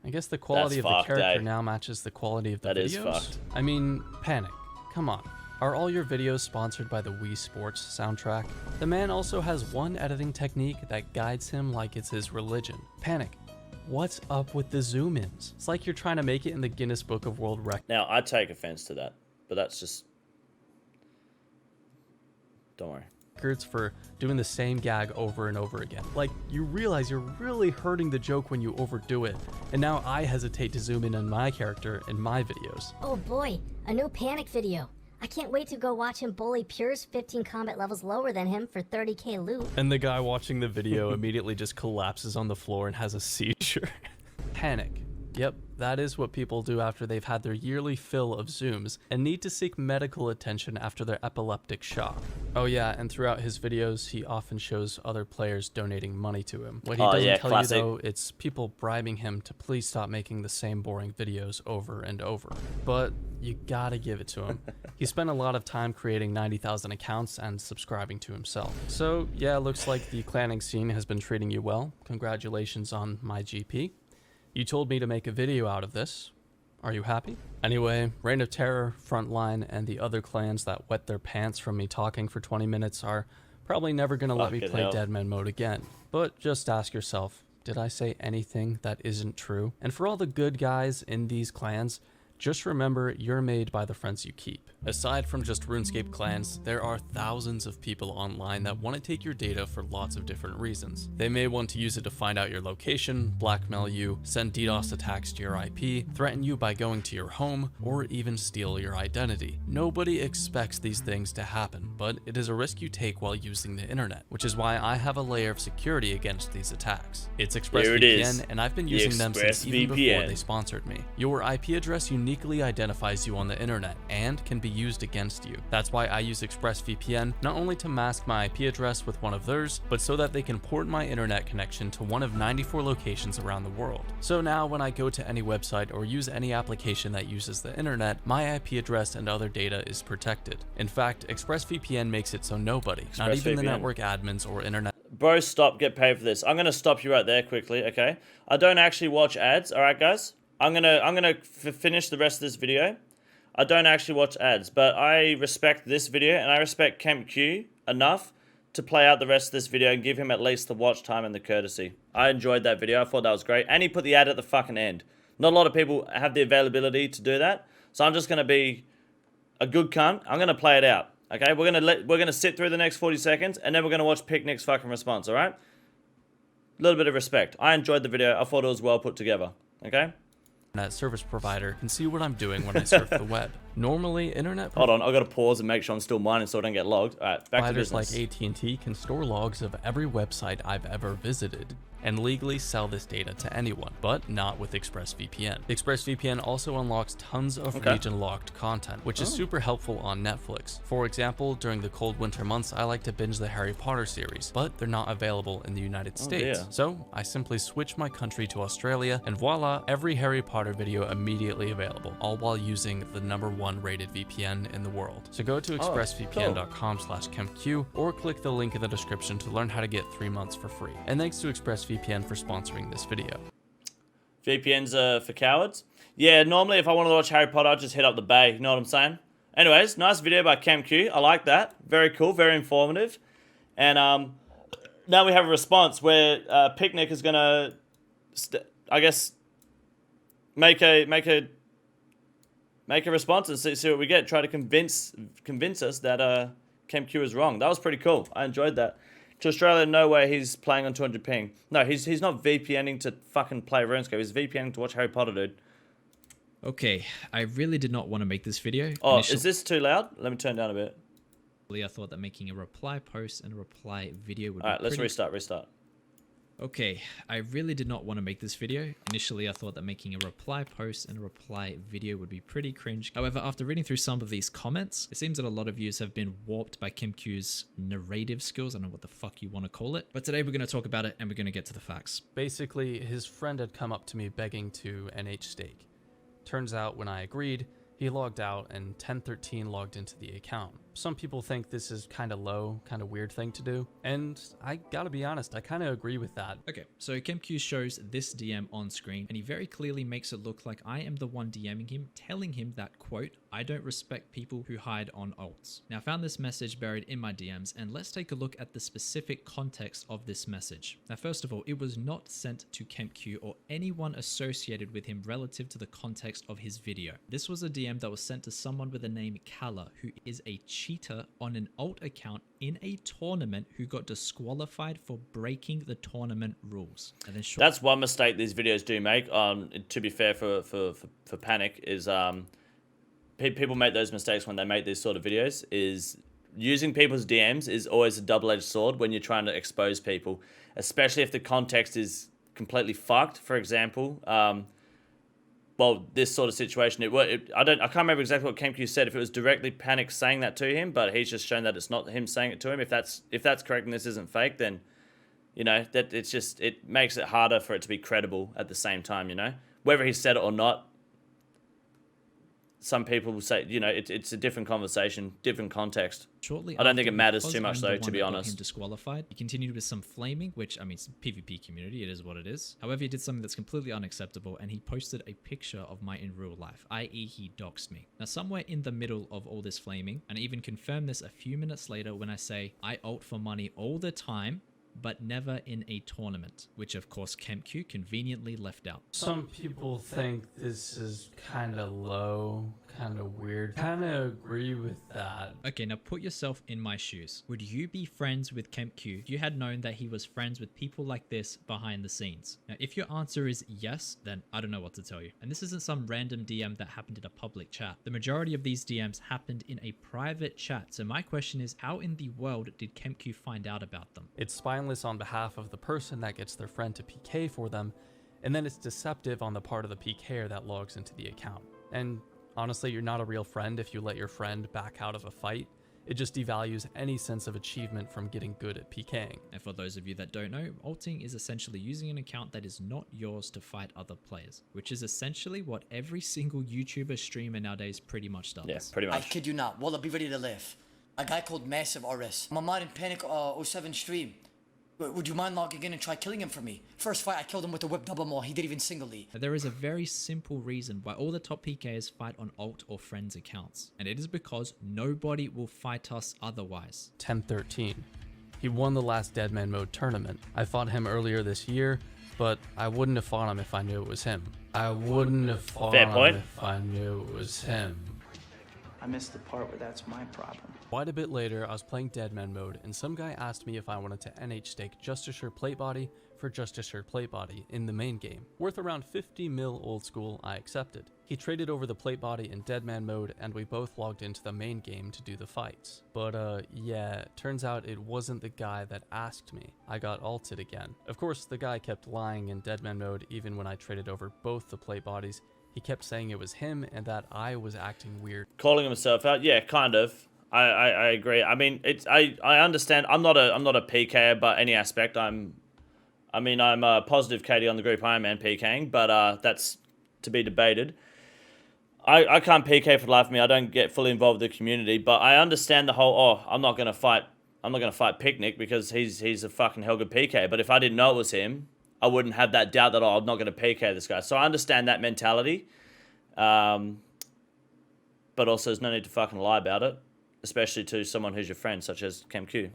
Speaker 2: I guess the quality of the character now matches the quality of the videos.
Speaker 1: That is fucked.
Speaker 2: I mean, Pan1c, come on. Are all your videos sponsored by the Wii Sports soundtrack? The man also has one editing technique that guides him like it's his religion. Pan1c, what's up with the zoom-ins? It's like you're trying to make it in the Guinness Book of World Records.
Speaker 1: Now, I take offense to that, but that's just... Don't worry.
Speaker 2: For doing the same gag over and over again. Like, you realize you're really hurting the joke when you overdo it, and now I hesitate to zoom in on my character in my videos.
Speaker 9: Oh boy, a new Pan1c video. I can't wait to go watch him bully Pure's 15 combat levels lower than him for 30k loot.
Speaker 2: And the guy watching the video immediately just collapses on the floor and has a seizure. Pan1c. Yep, that is what people do after they've had their yearly fill of zooms and need to seek medical attention after their epileptic shock. Oh yeah, and throughout his videos, he often shows other players donating money to him. What he doesn't tell you though, it's people bribing him to please stop making the same boring videos over and over. But you gotta give it to him. He spent a lot of time creating 90,000 accounts and subscribing to himself. So yeah, looks like the clanning scene has been treating you well. Congratulations on my GP. You told me to make a video out of this. Are you happy? Anyway, Reign of Terror, Frontline, and the other clans that wet their pants from me talking for 20 minutes are probably never gonna let me
Speaker 1: Fucking
Speaker 2: play
Speaker 1: hell.
Speaker 2: Deadman mode again. But just ask yourself, did I say anything that isn't true? And for all the good guys in these clans, just remember you're made by the friends you keep. Aside from just RuneScape clans, there are thousands of people online that want to take your data for lots of different reasons. They may want to use it to find out your location, blackmail you, send DDoS attacks to your IP, threaten you by going to your home, or even steal your identity. Nobody expects these things to happen, but it is a risk you take while using the internet, which is why I have a layer of security against these attacks. It's
Speaker 1: Here it is.
Speaker 2: ExpressVPN, and I've been using them since even before they sponsored me. Your IP address uniquely identifies you on the internet and can be used against you. That's why I use ExpressVPN, not only to mask my IP address with one of theirs, but so that they can port my internet connection to one of 94 locations around the world. So now when I go to any website or use any application that uses the internet, my IP address and other data is protected. In fact, ExpressVPN makes it so nobody, not even the network admins or internet.
Speaker 1: Bro, stop, get paid for this. I'm gonna stop you right there quickly, okay? I don't actually watch ads, alright guys? I'm gonna finish the rest of this video. I don't actually watch ads, but I respect this video and I respect KempQ enough to play out the rest of this video and give him at least the watch time and the courtesy. I enjoyed that video. I thought that was great. And he put the ad at the fucking end. Not a lot of people have the availability to do that. So I'm just gonna be a good cunt. I'm gonna play it out. Okay? We're gonna sit through the next 40 seconds and then we're gonna watch Picnic's fucking response, alright? A little bit of respect. I enjoyed the video. I thought it was well put together. Okay?
Speaker 2: Internet service provider can see what I'm doing when I surf the web. Normally, internet
Speaker 1: Hold on, I gotta pause and make sure I'm still mining so I don't get logged. Alright, back to
Speaker 2: providers
Speaker 1: business.
Speaker 2: like AT&T can store logs of every website I've ever visited and legally sell this data to anyone, but not with ExpressVPN. ExpressVPN also unlocks tons of region-locked content, which is super helpful on Netflix. For example, during the cold winter months, I like to binge the Harry Potter series, but they're not available in the United States.
Speaker 1: Dear.
Speaker 2: So I simply switch my country to Australia, and voila, every Harry Potter video immediately available, all while using the #1 rated VPN in the world. So go to expressvpn.com/KempQ or click the link in the description to learn how to get 3 months for free. And thanks to ExpressVPN for sponsoring this video.
Speaker 1: VPNs are for cowards? Yeah, normally if I want to watch Harry Potter, I'll just hit up the bay. You know what I'm saying? Anyways, nice video by KempQ. I like that. Very cool, very informative. And now we have a response where Picnic is gonna, I guess, make a response and see what we get. Try to convince us that KempQ is wrong. That was pretty cool. I enjoyed that. To Australia, no way he's playing on 200 ping. No, he's not VPNing to fucking play RuneScape. He's VPNing to watch Harry Potter, dude.
Speaker 11: Okay, I really did not want to make this video.
Speaker 1: Oh, is this too loud? Let me turn down a bit.
Speaker 11: I thought that making a reply post and a reply video would
Speaker 1: Alright,
Speaker 11: be
Speaker 1: let's
Speaker 11: pretty...
Speaker 1: restart.
Speaker 11: Okay, I really did not want to make this video. Initially, I thought that making a reply post and a reply video would be pretty cringe. However, after reading through some of these comments, it seems that a lot of yous have been warped by KempQ's narrative skills. I don't know what the fuck you want to call it. But today we're going to talk about it and we're going to get to the facts.
Speaker 2: Basically, his friend had come up to me begging to NH stake. Turns out when I agreed, he logged out and 1013 logged into the account. Some people think this is kind of low, kind of weird thing to do, and I gotta be honest, I kind of agree with that.
Speaker 11: Okay, so KempQ shows this DM on screen, and he very clearly makes it look like I am the one DMing him, telling him that, quote, I don't respect people who hide on alts. Now, I found this message buried in my DMs, and let's take a look at the specific context of this message. Now, first of all, it was not sent to KempQ or anyone associated with him relative to the context of his video. This was a DM that was sent to someone with the name Kala, who is a cheater on an alt account in a tournament who got disqualified for breaking the tournament rules. And then
Speaker 1: That's one mistake these videos do make. To be fair for Panic is people make those mistakes when they make these sort of videos. Is using people's DMs is always a double-edged sword when you're trying to expose people, especially if the context is completely fucked. For example, well, this sort of situation, I can't remember exactly what KempQ said, if it was directly Panic saying that to him, but he's just shown that it's not him saying it to him. If that's correct and this isn't fake, then, you know, that it makes it harder for it to be credible at the same time, you know? Whether he said it or not, some people will say, you know, it's a different conversation, different context.
Speaker 11: Shortly
Speaker 1: I don't think
Speaker 11: after,
Speaker 1: it matters
Speaker 11: because
Speaker 1: too much
Speaker 11: I'm the
Speaker 1: though,
Speaker 11: one
Speaker 1: to be
Speaker 11: that got
Speaker 1: honest.
Speaker 11: him disqualified. He continued with some flaming, which I mean, it's a PvP community, it is what it is. However, he did something that's completely unacceptable, and he posted a picture of my in real life, i.e. he doxed me. Now, somewhere in the middle of all this flaming, and I even confirmed this a few minutes later when I say I ult for money all the time, but never in a tournament, which of course KempQ conveniently left out.
Speaker 2: Some people think this is kind of low, kind of weird. Kind of agree with that.
Speaker 11: Okay, now put yourself in my shoes. Would you be friends with KempQ if you had known that he was friends with people like this behind the scenes? Now, if your answer is yes, then I don't know what to tell you. And this isn't some random DM that happened in a public chat. The majority of these DMs happened in a private chat. So my question is, how in the world did KempQ find out about them?
Speaker 2: It's spineless on behalf of the person that gets their friend to PK for them, and then it's deceptive on the part of the PKer that logs into the account. And honestly, you're not a real friend if you let your friend back out of a fight. It just devalues any sense of achievement from getting good at PKing.
Speaker 11: And for those of you that don't know, ulting is essentially using an account that is not yours to fight other players, which is essentially what every single YouTuber streamer nowadays pretty much does.
Speaker 1: Yeah, pretty much.
Speaker 12: I kid you not. Wallah, be ready to live. A guy called Massive RS. My mod in Panic 07 stream. Would you mind logging in and try killing him for me? First fight, I killed him with a whip double maul. He didn't even single E.
Speaker 11: There is a very simple reason why all the top PKs fight on alt or friends accounts, and it is because nobody will fight us otherwise.
Speaker 2: 10-13. He won the last Deadman Mode tournament. I fought him earlier this year, but I wouldn't have fought him if I knew it was him. I wouldn't have fought him if I knew it was him.
Speaker 3: I missed the part where that's my problem.
Speaker 2: Quite a bit later, I was playing Deadman Mode, and some guy asked me if I wanted to NH stake Just a Shirt Plate Body for Just a Shirt Plate Body in the main game. Worth around 50 mil old school, I accepted. He traded over the plate body in Deadman Mode, and we both logged into the main game to do the fights. But yeah, turns out it wasn't the guy that asked me. I got ulted again. Of course, the guy kept lying in Deadman Mode even when I traded over both the plate bodies. He kept saying it was him and that I was acting weird.
Speaker 1: Calling himself out, yeah, kind of. I agree. I mean, I understand. I'm not a PKer by any aspect. I'm a positive KD on the group Iron Man PKing, but that's to be debated. I can't PK for the life of me. I don't get fully involved with the community, but I understand the whole, I'm not gonna fight Picnic because he's a fucking hell good PK. But if I didn't know it was him, I wouldn't have that doubt that I'm not gonna PK this guy. So I understand that mentality. But also there's no need to fucking lie about it, especially to someone who's your friend, such as KempQ.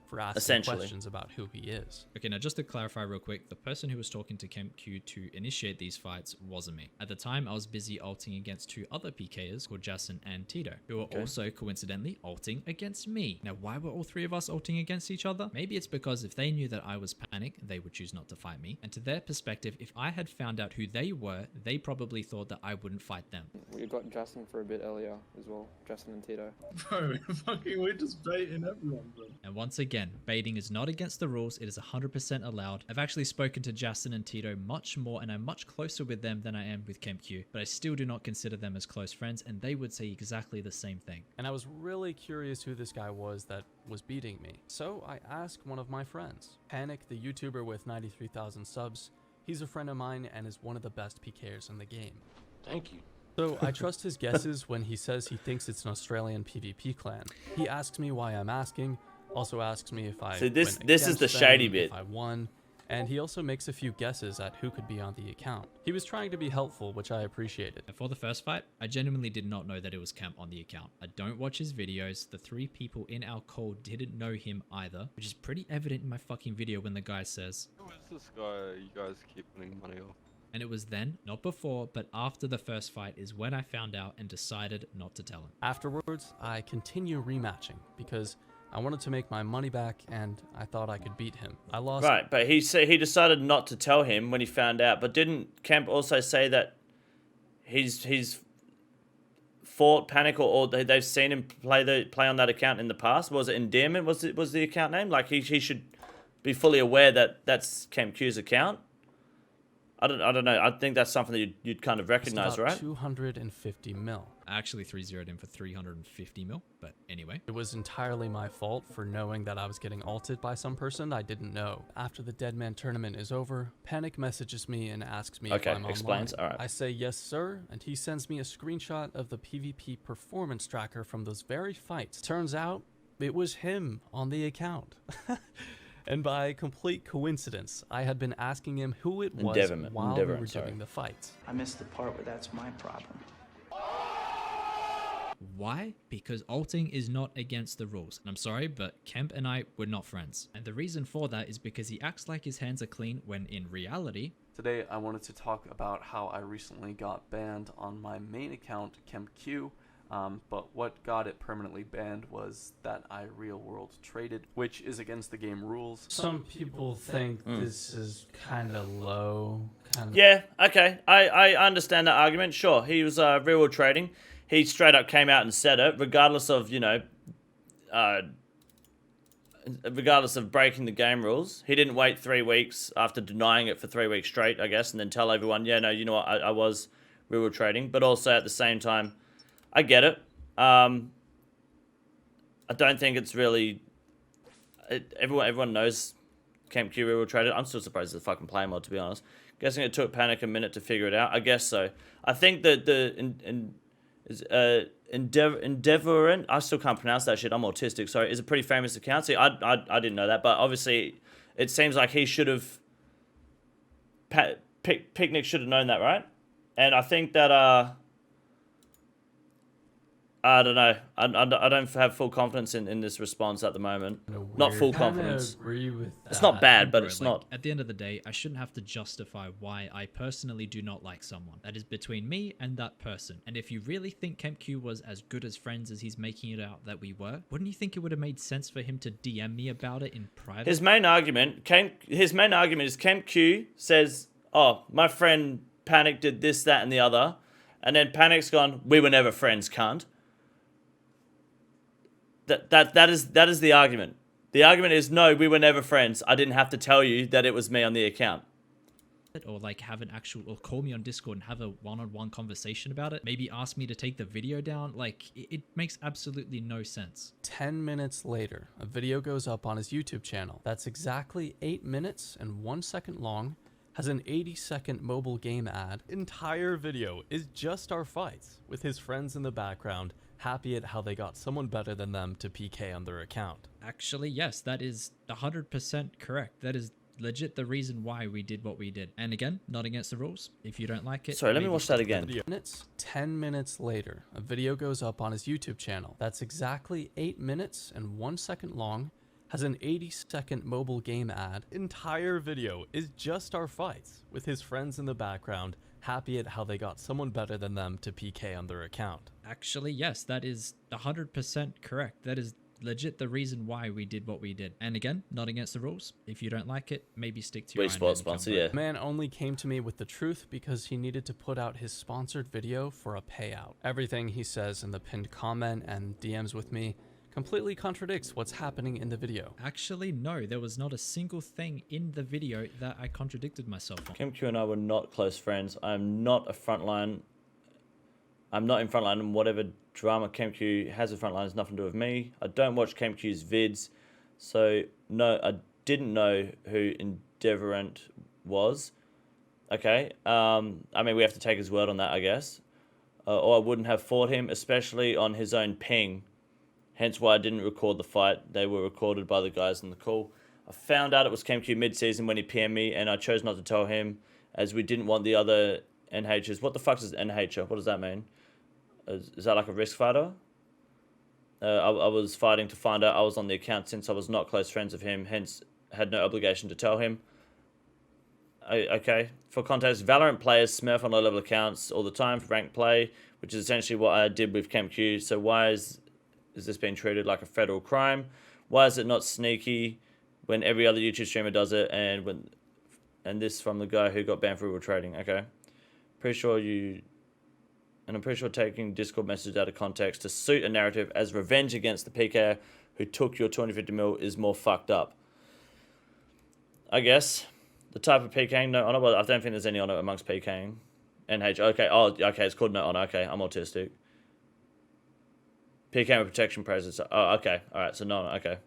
Speaker 2: For asking questions about who he is.
Speaker 11: Okay, now just to clarify real quick, the person who was talking to KempQ to initiate these fights wasn't me. At the time, I was busy ulting against two other PKers called Jason and Tito, who were also coincidentally ulting against me. Now, why were all three of us ulting against each other? Maybe it's because if they knew that I was Panic, they would choose not to fight me. And to their perspective, if I had found out who they were, they probably thought that I wouldn't fight them.
Speaker 10: We got Justin for a bit earlier as well. Justin and Tito.
Speaker 6: Bro, we're just baiting everyone, bro.
Speaker 11: And once again, baiting is not against the rules. It is 100% allowed. I've actually spoken to Justin and Tito much more, and I'm much closer with them than I am with KempQ, but I still do not consider them as close friends, and they would say exactly the same thing.
Speaker 2: And I was really curious who this guy was that was beating me. So I asked one of my friends, Panic, the YouTuber with 93,000 subs. He's a friend of mine and is one of the best PKers in the game.
Speaker 4: Thank you.
Speaker 2: So I trust his guesses when he says he thinks it's an Australian PvP clan. He asks me why I'm asking, also asks me if I
Speaker 1: this is the shady bit.
Speaker 2: If I won, and he also makes a few guesses at who could be on the account. He was trying to be helpful, which I appreciated.
Speaker 11: For the first fight, I genuinely did not know that it was Kemp on the account. I don't watch his videos. The three people in our call didn't know him either, which is pretty evident in my fucking video when the guy says,
Speaker 13: "Who is this guy you guys keep winning money off?"
Speaker 11: And it was then, not before, but after the first fight is when I found out and decided not to tell him.
Speaker 2: Afterwards, I continue rematching because I wanted to make my money back and I thought I could beat him. I lost.
Speaker 1: Right, but he decided not to tell him when he found out. But didn't Kemp also say that he's fought Panic or they've seen him play on that account in the past? Was it Endearment? Was the account name? Like he should be fully aware that that's KempQ's account. I don't know. I think that's something that you'd kind of recognize,
Speaker 2: about
Speaker 1: right?
Speaker 2: 250 mil.
Speaker 11: I actually 3-0'd him for 350 mil, but anyway.
Speaker 2: It was entirely my fault for knowing that I was getting ulted by some person I didn't know. After the Dead Man tournament is over, Panic messages me and asks me if I'm
Speaker 1: explains.
Speaker 2: online.
Speaker 1: All right.
Speaker 2: I say yes sir, and he sends me a screenshot of the PvP performance tracker from those very fights. Turns out, it was him on the account. And by complete coincidence, I had been asking him who it was while we were doing the fights.
Speaker 5: I missed the part where that's my problem.
Speaker 11: Why? Because ulting is not against the rules. And I'm sorry, but Kemp and I were not friends. And the reason for that is because he acts like his hands are clean when in reality...
Speaker 14: Today I wanted to talk about how I recently got banned on my main account, KempQ. But what got it permanently banned was that I real world traded, which is against the game rules.
Speaker 2: Some people think this is kind of low.
Speaker 1: Yeah, okay. I understand that argument. Sure, he was real world trading. He straight up came out and said it, regardless of, you know, regardless of breaking the game rules. He didn't wait 3 weeks after denying it for 3 weeks straight, I guess, and then tell everyone, yeah, no, you know what, I was real world trading. But also at the same time, I get it. I don't think it's really... Everyone knows KempQ real world traded. I'm still surprised it's a fucking play mod, to be honest. Guessing it took Panic a minute to figure it out. I guess so. I think that Endeavorin, I still can't pronounce that shit, I'm autistic, sorry, is a pretty famous account. See, I didn't know that, but obviously it seems like he should have... Picnic should have known that, right? And I think that... I don't know. I don't have full confidence in this response at the moment. Not full confidence.
Speaker 2: Agree with that.
Speaker 1: It's not bad, but
Speaker 11: Bro,
Speaker 1: it's
Speaker 11: like,
Speaker 1: not.
Speaker 11: At the end of the day, I shouldn't have to justify why I personally do not like someone. That is between me and that person. And if you really think KempQ was as good as friends as he's making it out that we were, wouldn't you think it would have made sense for him to DM me about it in private?
Speaker 1: His main argument is KempQ says, oh, my friend Panic did this, that, and the other. And then Panic's gone, we were never friends, cunt. That is the argument. The argument is, no, we were never friends. I didn't have to tell you that it was me on the account.
Speaker 11: Or like have an actual, or call me on Discord and have a one-on-one conversation about it. Maybe ask me to take the video down. Like, it makes absolutely no sense.
Speaker 2: 10 minutes later, a video goes up on his YouTube channel. That's exactly 8 minutes and 1 second long, has an 80-second mobile game ad. Entire video is just our fights, with his friends in the background, happy at how they got someone better than them to PK on their account.
Speaker 11: Actually, yes, that is 100% correct. That is legit the reason why we did what we did. And again, not against the rules. If you don't like it...
Speaker 1: Sorry, let me watch that again.
Speaker 2: 10 minutes later, a video goes up on his YouTube channel. That's exactly 8 minutes and 1 second long, has an 80-second mobile game ad. Entire video is just our fights, with his friends in the background, happy at how they got someone better than them to PK on their account.
Speaker 11: Actually, yes, that is 100% correct. That is legit the reason why we did what we did. And again, not against the rules. If you don't like it, maybe stick to your
Speaker 1: sports sponsor, yeah.
Speaker 2: Man only came to me with the truth because he needed to put out his sponsored video for a payout. Everything he says in the pinned comment and DMs with me completely contradicts what's happening in the video.
Speaker 11: Actually, no, there was not a single thing in the video that I contradicted myself on.
Speaker 1: KempQ and I were not close friends. I'm not a Frontline. I'm not in Frontline, and whatever drama KempQ has with Frontline has nothing to do with me. I don't watch KempQ's vids, so no, I didn't know who Endeavorant was. Okay, I mean, we have to take his word on that, I guess. Or I wouldn't have fought him, especially on his own ping. Hence why I didn't record the fight. They were recorded by the guys in the call. I found out it was KempQ mid-season when he PM'd me, and I chose not to tell him, as we didn't want the other NHs. What the fuck is NH? What does that mean? Is that like a risk fighter? I was fighting to find out I was on the account since I was not close friends with him, hence had no obligation to tell him. Okay, for context, Valorant players smurf on low-level accounts all the time for ranked play, which is essentially what I did with KempQ. So why is this being treated like a federal crime? Why is it not sneaky when every other YouTube streamer does it, and this from the guy who got banned for real trading? Okay, I'm pretty sure taking Discord messages out of context to suit a narrative as revenge against the PK who took your 250 mil is more fucked up. I guess. The type of PKing, no honor. Well, I don't think there's any honor amongst PKing. NH. Okay. Oh, okay. It's called no honor. Okay, I'm autistic. PKing with protection presence. Oh, okay. All right. So no honor. Okay.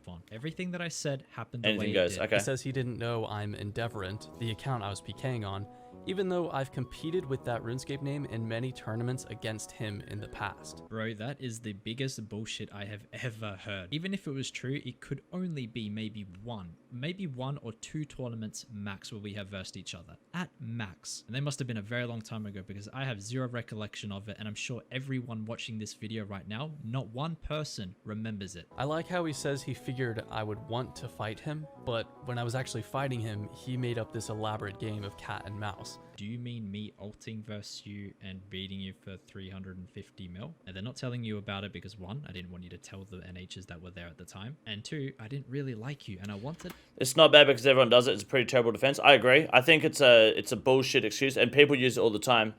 Speaker 11: Fine. Everything that I said happened the
Speaker 1: Anything
Speaker 11: way
Speaker 1: goes.
Speaker 11: it did.
Speaker 1: Okay.
Speaker 2: He says he didn't know I'm Endeavorant, the account I was PKing on, even though I've competed with that RuneScape name in many tournaments against him in the past.
Speaker 11: Bro, that is the biggest bullshit I have ever heard. Even if it was true, it could only be maybe one or two tournaments max where we have versed each other. At max. And they must have been a very long time ago because I have zero recollection of it, and I'm sure everyone watching this video right now, not one person remembers it.
Speaker 2: I like how he says he figured I would want to fight him, but when I was actually fighting him, he made up this elaborate game of cat and mouse.
Speaker 11: Do you mean me ulting versus you and beating you for 350 mil? And they're not telling you about it because one, I didn't want you to tell the NHs that were there at the time, and two, I didn't really like you and I wanted...
Speaker 1: It's not bad because everyone does it. It's a pretty terrible defense. I agree. I think it's a bullshit excuse, and people use it all the time.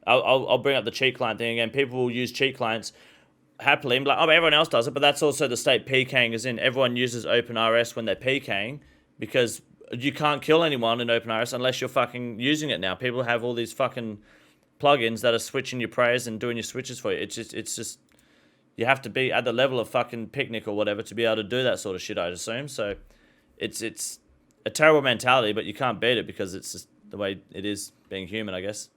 Speaker 1: I'll bring up the cheat client thing again. People will use cheat clients happily and be like, oh, but everyone else does it, but that's also the state PKing is in. Everyone uses OpenRS when they're PKing because you can't kill anyone in OpenRS unless you're fucking using it now. People have all these fucking plugins that are switching your prayers and doing your switches for you. It's just you have to be at the level of fucking Picnic or whatever to be able to do that sort of shit, I'd assume. So it's a terrible mentality, but you can't beat it because it's just the way it is being human, I guess.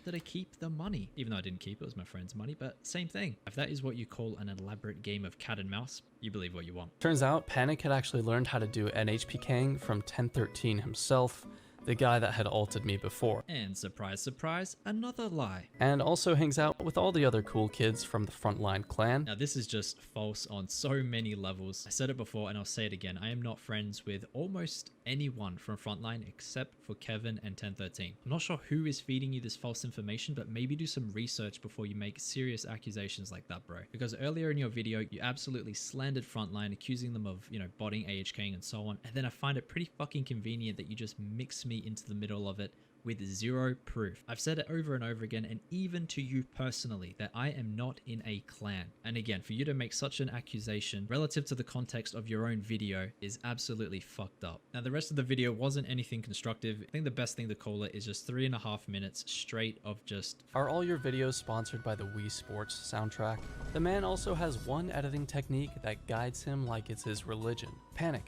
Speaker 11: Did I keep the money? Even though I didn't keep it, it was my friend's money, but same thing. If that is what you call an elaborate game of cat and mouse, you believe what you want.
Speaker 2: Turns out Panic had actually learned how to do NHPKing from 1013 himself, the guy that had ulted me before.
Speaker 11: And surprise, surprise, another lie.
Speaker 2: And also hangs out with all the other cool kids from the Frontline clan.
Speaker 11: Now this is just false on so many levels. I said it before and I'll say it again. I am not friends with almost anyone from Frontline except for Kevin and 1013. I'm not sure who is feeding you this false information, but maybe do some research before you make serious accusations like that, bro. Because earlier in your video, you absolutely slandered Frontline, accusing them of, you know, botting AHKing and so on. And then I find it pretty fucking convenient that you just mix me into the middle of it with zero proof. I've said it over and over again, and even to you personally, that I am not in a clan. And again, for you to make such an accusation relative to the context of your own video is absolutely fucked up. Now, the rest of the video wasn't anything constructive. I think the best thing to call it is just 3.5 minutes straight of just...
Speaker 2: Are all your videos sponsored by the Wii Sports soundtrack? The man also has one editing technique that guides him like it's his religion. Panic.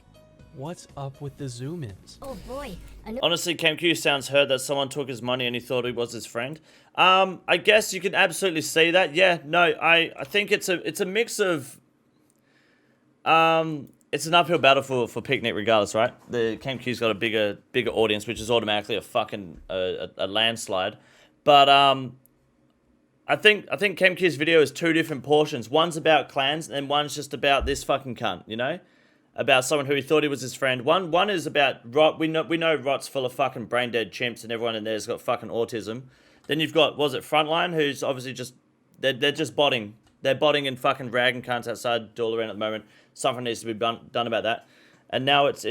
Speaker 2: What's up with the zoom-ins?
Speaker 9: Oh boy.
Speaker 1: Honestly, KempQ sounds hurt that someone took his money and he thought he was his friend. I guess you can absolutely see that. Yeah, no, I think it's a mix of... it's an uphill battle for Picnic regardless, right? The KempQ's got a bigger audience, which is automatically a fucking a landslide. But I think KempQ's video is two different portions. One's about clans and one's just about this fucking cunt, you know? About someone who he thought he was his friend. One is about Rot. We know Rot's full of fucking brain dead chimps and everyone in there's got fucking autism. Then you've got, was it Frontline, who's obviously just they're just botting. They're botting and fucking ragging cunts outside Doolarine at the moment. Something needs to be done about that. And now it's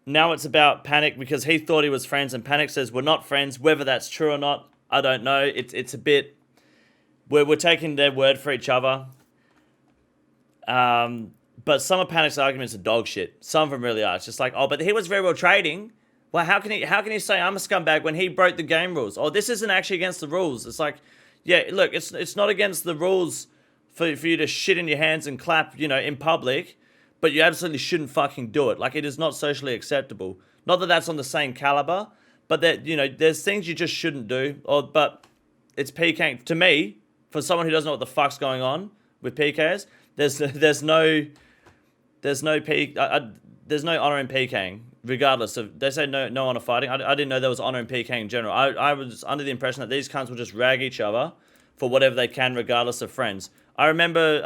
Speaker 1: now it's about Panic because he thought he was friends and Panic says we're not friends. Whether that's true or not, I don't know. It's a bit. We're taking their word for each other. But some of Panic's arguments are dog shit. Some of them really are. It's just like, oh, but he was very well trading. Well, how can he say I'm a scumbag when he broke the game rules? Oh, this isn't actually against the rules. It's like, yeah, look, it's not against the rules for you to shit in your hands and clap, you know, in public, but you absolutely shouldn't fucking do it. Like, it is not socially acceptable. Not that that's on the same caliber, but that, you know, there's things you just shouldn't do. But it's PKing. To me, for someone who doesn't know what the fuck's going on with PKs, there's no honor in PKing, regardless of, they say no honor fighting. I didn't know there was honor in PKing in general. I was under the impression that these cunts will just rag each other for whatever they can, regardless of friends. I remember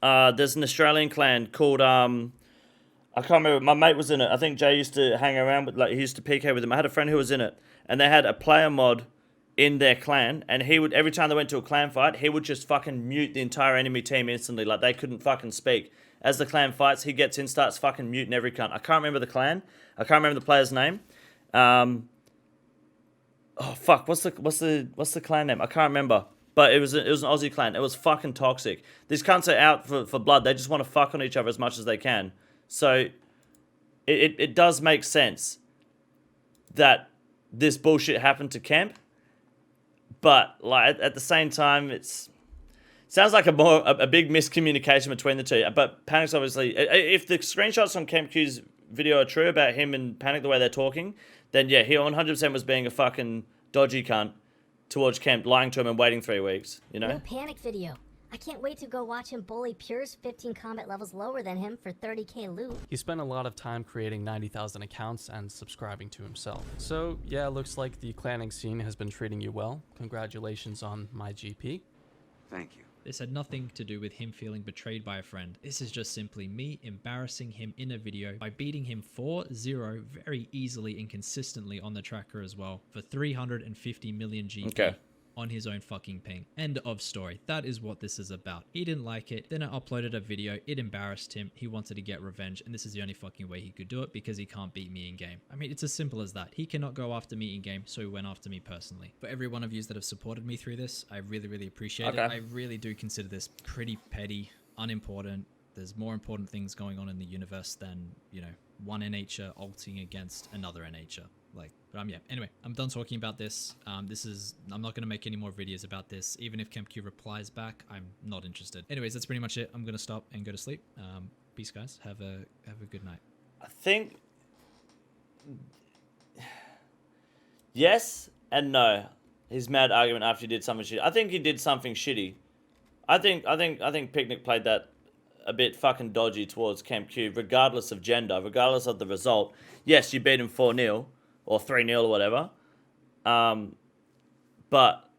Speaker 1: there's an Australian clan called I can't remember. My mate was in it. I think Jay used to hang around with, like, he used to PK with him. I had a friend who was in it, and they had a player mod in their clan, and he would, every time they went to a clan fight, he would just fucking mute the entire enemy team instantly. Like, they couldn't fucking speak. As the clan fights, he gets in, starts fucking muting every cunt. I can't remember the clan. I can't remember the player's name. Oh fuck, what's the clan name? I can't remember. But it was an Aussie clan. It was fucking toxic. These cunts are out for blood. They just want to fuck on each other as much as they can. So it does make sense that this bullshit happened to Kemp. But like at the same time, sounds like a big miscommunication between the two. But Panic's obviously, if the screenshots on KempQ's video are true about him and Panic the way they're talking, then yeah, he 100% was being a fucking dodgy cunt towards Kemp, lying to him and waiting 3 weeks, you know?
Speaker 9: New Panic video. I can't wait to go watch him bully Pure's 15 combat levels lower than him for 30k loot.
Speaker 2: He spent a lot of time creating 90,000 accounts and subscribing to himself. So yeah, looks like the clanning scene has been treating you well. Congratulations on my GP.
Speaker 15: Thank you.
Speaker 11: This had nothing to do with him feeling betrayed by a friend. This is just simply me embarrassing him in a video by beating him 4-0 very easily and consistently on the tracker as well for 350 million GP on his own fucking ping. End of story. That is what this is about. He didn't like it. Then I uploaded a video. It embarrassed him. He wanted to get revenge, and this is the only fucking way he could do it because he can't beat me in game. I mean, it's as simple as that. He cannot go after me in game, so he went after me personally. For every one of you that have supported me through this, I really, really appreciate it. I really do consider this pretty petty, unimportant. There's more important things going on in the universe than, you know, one NH'er ulting against another NH'er. Like, but yeah, anyway, I'm done talking about this. I'm not going to make any more videos about this. Even if KempQ replies back, I'm not interested. Anyways, that's pretty much it. I'm going to stop and go to sleep. Peace, guys. Have a good night.
Speaker 1: I think yes and no. His mad argument after he did something shitty. I think he did something shitty. I think Picnic played that a bit fucking dodgy towards KempQ, regardless of gender, regardless of the result. Yes, you beat him 4-0 or 3-0 or whatever. But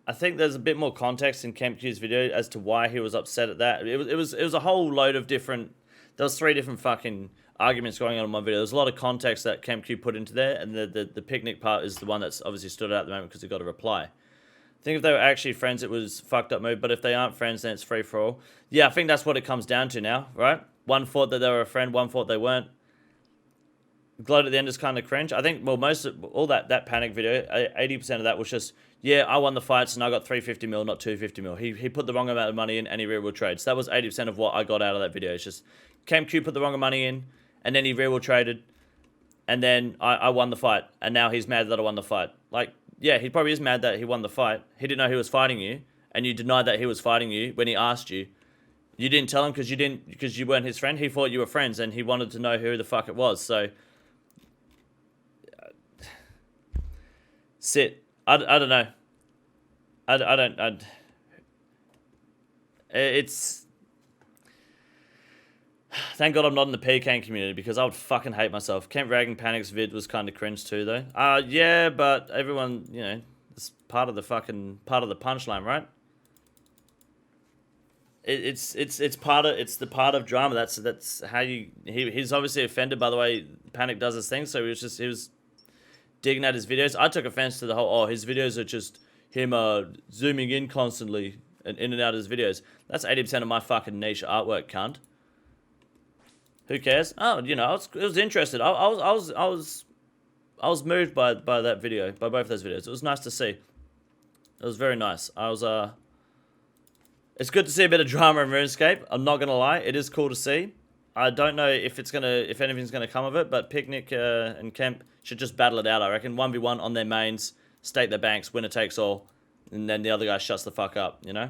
Speaker 1: I think there's a bit more context in KempQ's video as to why he was upset at that. It was a whole load of different. There was 3 different fucking arguments going on in my video. There's a lot of context that KempQ put into there, and the Picnic part is the one that's obviously stood out at the moment because he got a reply. I think if they were actually friends, it was fucked up move. But if they aren't friends, then it's free for all. Yeah, I think that's what it comes down to now, right? One thought that they were a friend, one thought they weren't. Gloat at the end is kind of cringe. I think, well, most of all that Panic video, 80% of that was just, yeah, I won the fights and I got 350 mil, not 250 mil. He put the wrong amount of money in and he real traded. So that was 80% of what I got out of that video. It's just KempQ put the wrong money in and then he real traded and then I won the fight and now he's mad that I won the fight. Like, yeah, he probably is mad that he won the fight. He didn't know he was fighting you and you denied that he was fighting you when he asked you. You didn't tell him because you weren't his friend. He thought you were friends and he wanted to know who the fuck it was. So sit. I don't know. It's... Thank God I'm not in the PK community because I would fucking hate myself. Kemp ragging Panic's vid was kind of cringe too though. Yeah, but everyone, you know, it's part of the punchline, right? It's the part of drama. That's how you... He's obviously offended by the way Panic does his thing, so he was digging at his videos. I took offense to the whole, his videos are just him zooming in constantly and in and out of his videos. That's 80% of my fucking niche artwork, cunt. Who cares? Oh, you know, I was interested. I was moved by that video, by both those videos. It was nice to see. It was very nice. It's good to see a bit of drama in RuneScape. I'm not gonna lie, it is cool to see. I don't know if anything's gonna come of it, but Picnic and Kemp should just battle it out. I reckon 1v1 on their mains, stake their banks, winner takes all, and then the other guy shuts the fuck up. You know,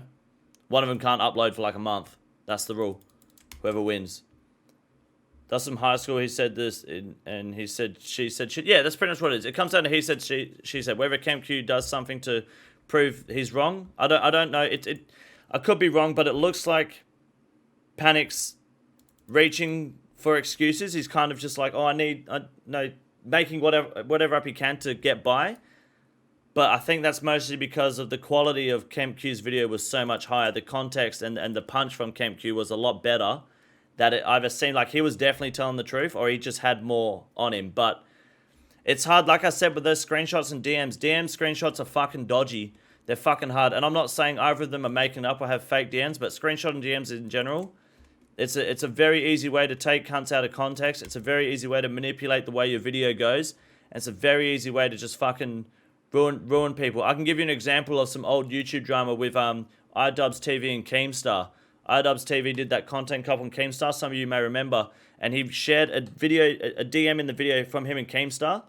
Speaker 1: one of them can't upload for like a month. That's the rule. Whoever wins. That's from high school. He said this, and he said she said shit. Yeah, that's pretty much what it is. It comes down to he said she said. Whether KempQ does something to prove he's wrong, I don't know. I could be wrong, but it looks like Panic's reaching for excuses. He's kind of just like, making whatever up he can to get by. But I think that's mostly because of the quality of KempQ's video was so much higher. The context and the punch from KempQ was a lot better. That it either seemed like he was definitely telling the truth or he just had more on him. But it's hard, like I said, with those screenshots and DMs. DM screenshots are fucking dodgy. They're fucking hard. And I'm not saying either of them are making up or have fake DMs, but screenshot and DMs in general, it's a very easy way to take cunts out of context. It's a very easy way to manipulate the way your video goes. And it's a very easy way to just fucking ruin people. I can give you an example of some old YouTube drama with iDubbbz TV and Keemstar. iDubbbz TV did that content couple on Keemstar, some of you may remember, and he shared a DM in the video from him and Keemstar,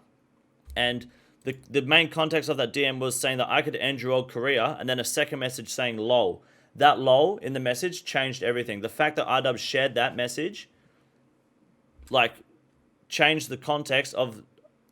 Speaker 1: and the main context of that DM was saying that I could end your old career, and then a second message saying lol. That lol in the message changed everything. The fact that iDubbbz shared that message, like, changed the context of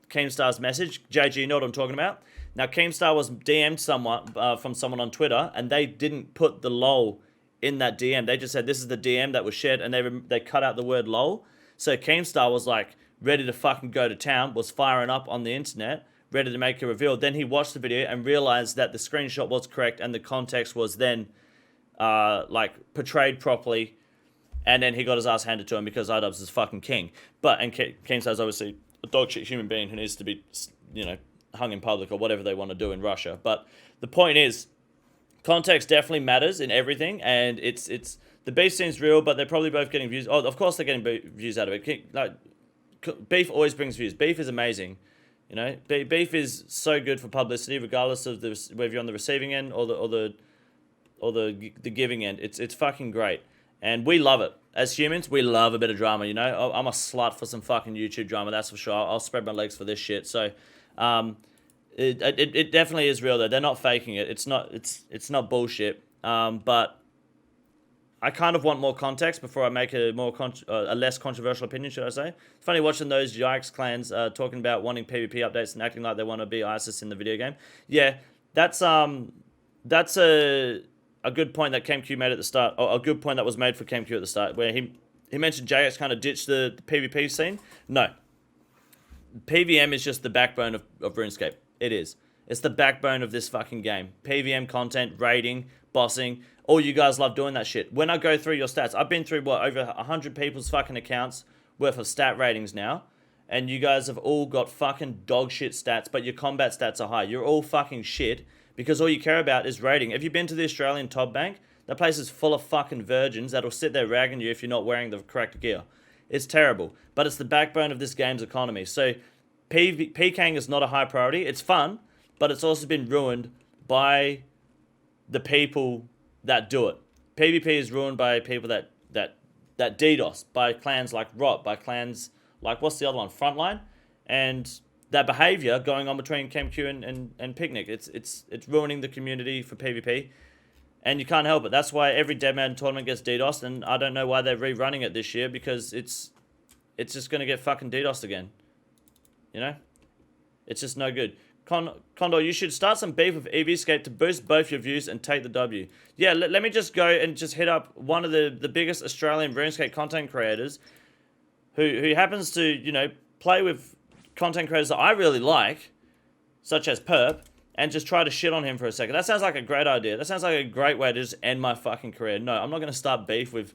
Speaker 1: Keemstar's message. JG, you know what I'm talking about? Now, Keemstar was DM'd someone from someone on Twitter, and they didn't put the lol in that DM. They just said, this is the DM that was shared, and they cut out the word lol. So Keemstar was, like, ready to fucking go to town, was firing up on the internet, ready to make a reveal. Then he watched the video and realized that the screenshot was correct, and the context was then, like, portrayed properly. And then he got his ass handed to him because iDubbbz is fucking king. And Keemstar's obviously a dog shit human being who needs to be, you know, hung in public or whatever they want to do in Russia. But the point is, context definitely matters in everything, and it's the beef seems real, but they're probably both getting views. Oh, of course they're getting views out of it. Like, beef always brings views. Beef is amazing, you know. Beef is so good for publicity, regardless of whether you're on the receiving end or the giving end. It's fucking great. And we love it. As humans, we love a bit of drama, you know? I'm a slut for some fucking YouTube drama, that's for sure. I'll spread my legs for this shit. So, it definitely is real, though. They're not faking it. It's not bullshit. But I kind of want more context before I make a less controversial opinion, should I say. It's funny watching those Yikes clans talking about wanting PvP updates and acting like they want to be ISIS in the video game. Yeah, that's a good point that KempQ made at the start, or a good point that was made for KempQ at the start, where he mentioned JX kind of ditched the PvP scene. No. PVM is just the backbone of RuneScape. It is. It's the backbone of this fucking game. PVM content, raiding, bossing. All you guys love doing that shit. When I go through your stats, I've been through, over 100 people's fucking accounts worth of stat ratings now, and you guys have all got fucking dog shit stats, but your combat stats are high. You're all fucking shit, because all you care about is raiding. Have you been to the Australian Top Bank? That place is full of fucking virgins that'll sit there ragging you if you're not wearing the correct gear. It's terrible, but it's the backbone of this game's economy. So PKing is not a high priority. It's fun, but it's also been ruined by the people that do it. PvP is ruined by people that DDoS, by clans like Rot, by clans like, what's the other one? Frontline? And that behavior going on between KempQ and Picnic, it's ruining the community for PvP, and you can't help it. That's why every Deadman tournament gets DDoSed, and I don't know why they're rerunning it this year, because it's just gonna get fucking DDoSed again. You know, it's just no good. Condor, you should start some beef with EVscape to boost both your views and take the W. Yeah, let me just go and just hit up one of the biggest Australian RuneScape content creators, who happens to, you know, play with content creators that I really like, such as Perp, and just try to shit on him for a second. That sounds like a great idea. That sounds like a great way to just end my fucking career. No, I'm not going to start beef with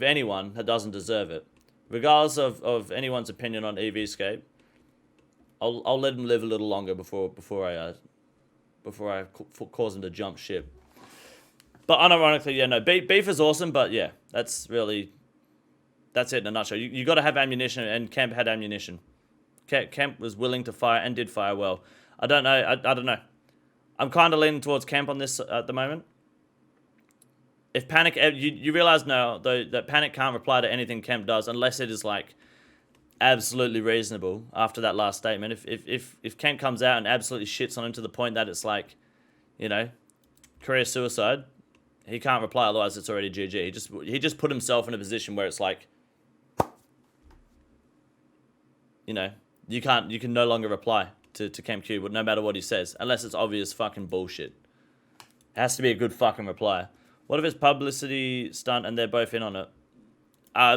Speaker 1: anyone that doesn't deserve it. Regardless of anyone's opinion on EVscape, I'll let him live a little longer before I cause him to jump ship. But unironically, yeah, no, beef is awesome, but yeah, that's it in a nutshell. You got to have ammunition, and Kemp had ammunition. Kemp was willing to fire and did fire well. I don't know. I don't know. I'm kind of leaning towards Kemp on this at the moment. If Panic, you realize now though that Panic can't reply to anything Kemp does unless it is like absolutely reasonable. After that last statement, if Kemp comes out and absolutely shits on him to the point that it's like, you know, career suicide, he can't reply. Otherwise, it's already GG. He just put himself in a position where it's like, you know, you can no longer reply to KempQ, but no matter what he says, unless it's obvious fucking bullshit. It has to be a good fucking reply. What if it's publicity stunt and they're both in on it?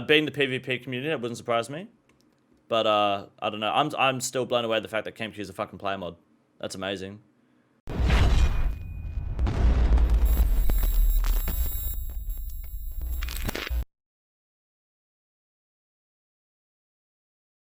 Speaker 1: Being the PvP community, that wouldn't surprise me. But I don't know. I'm still blown away at the fact that KempQ is a fucking player mod. That's amazing.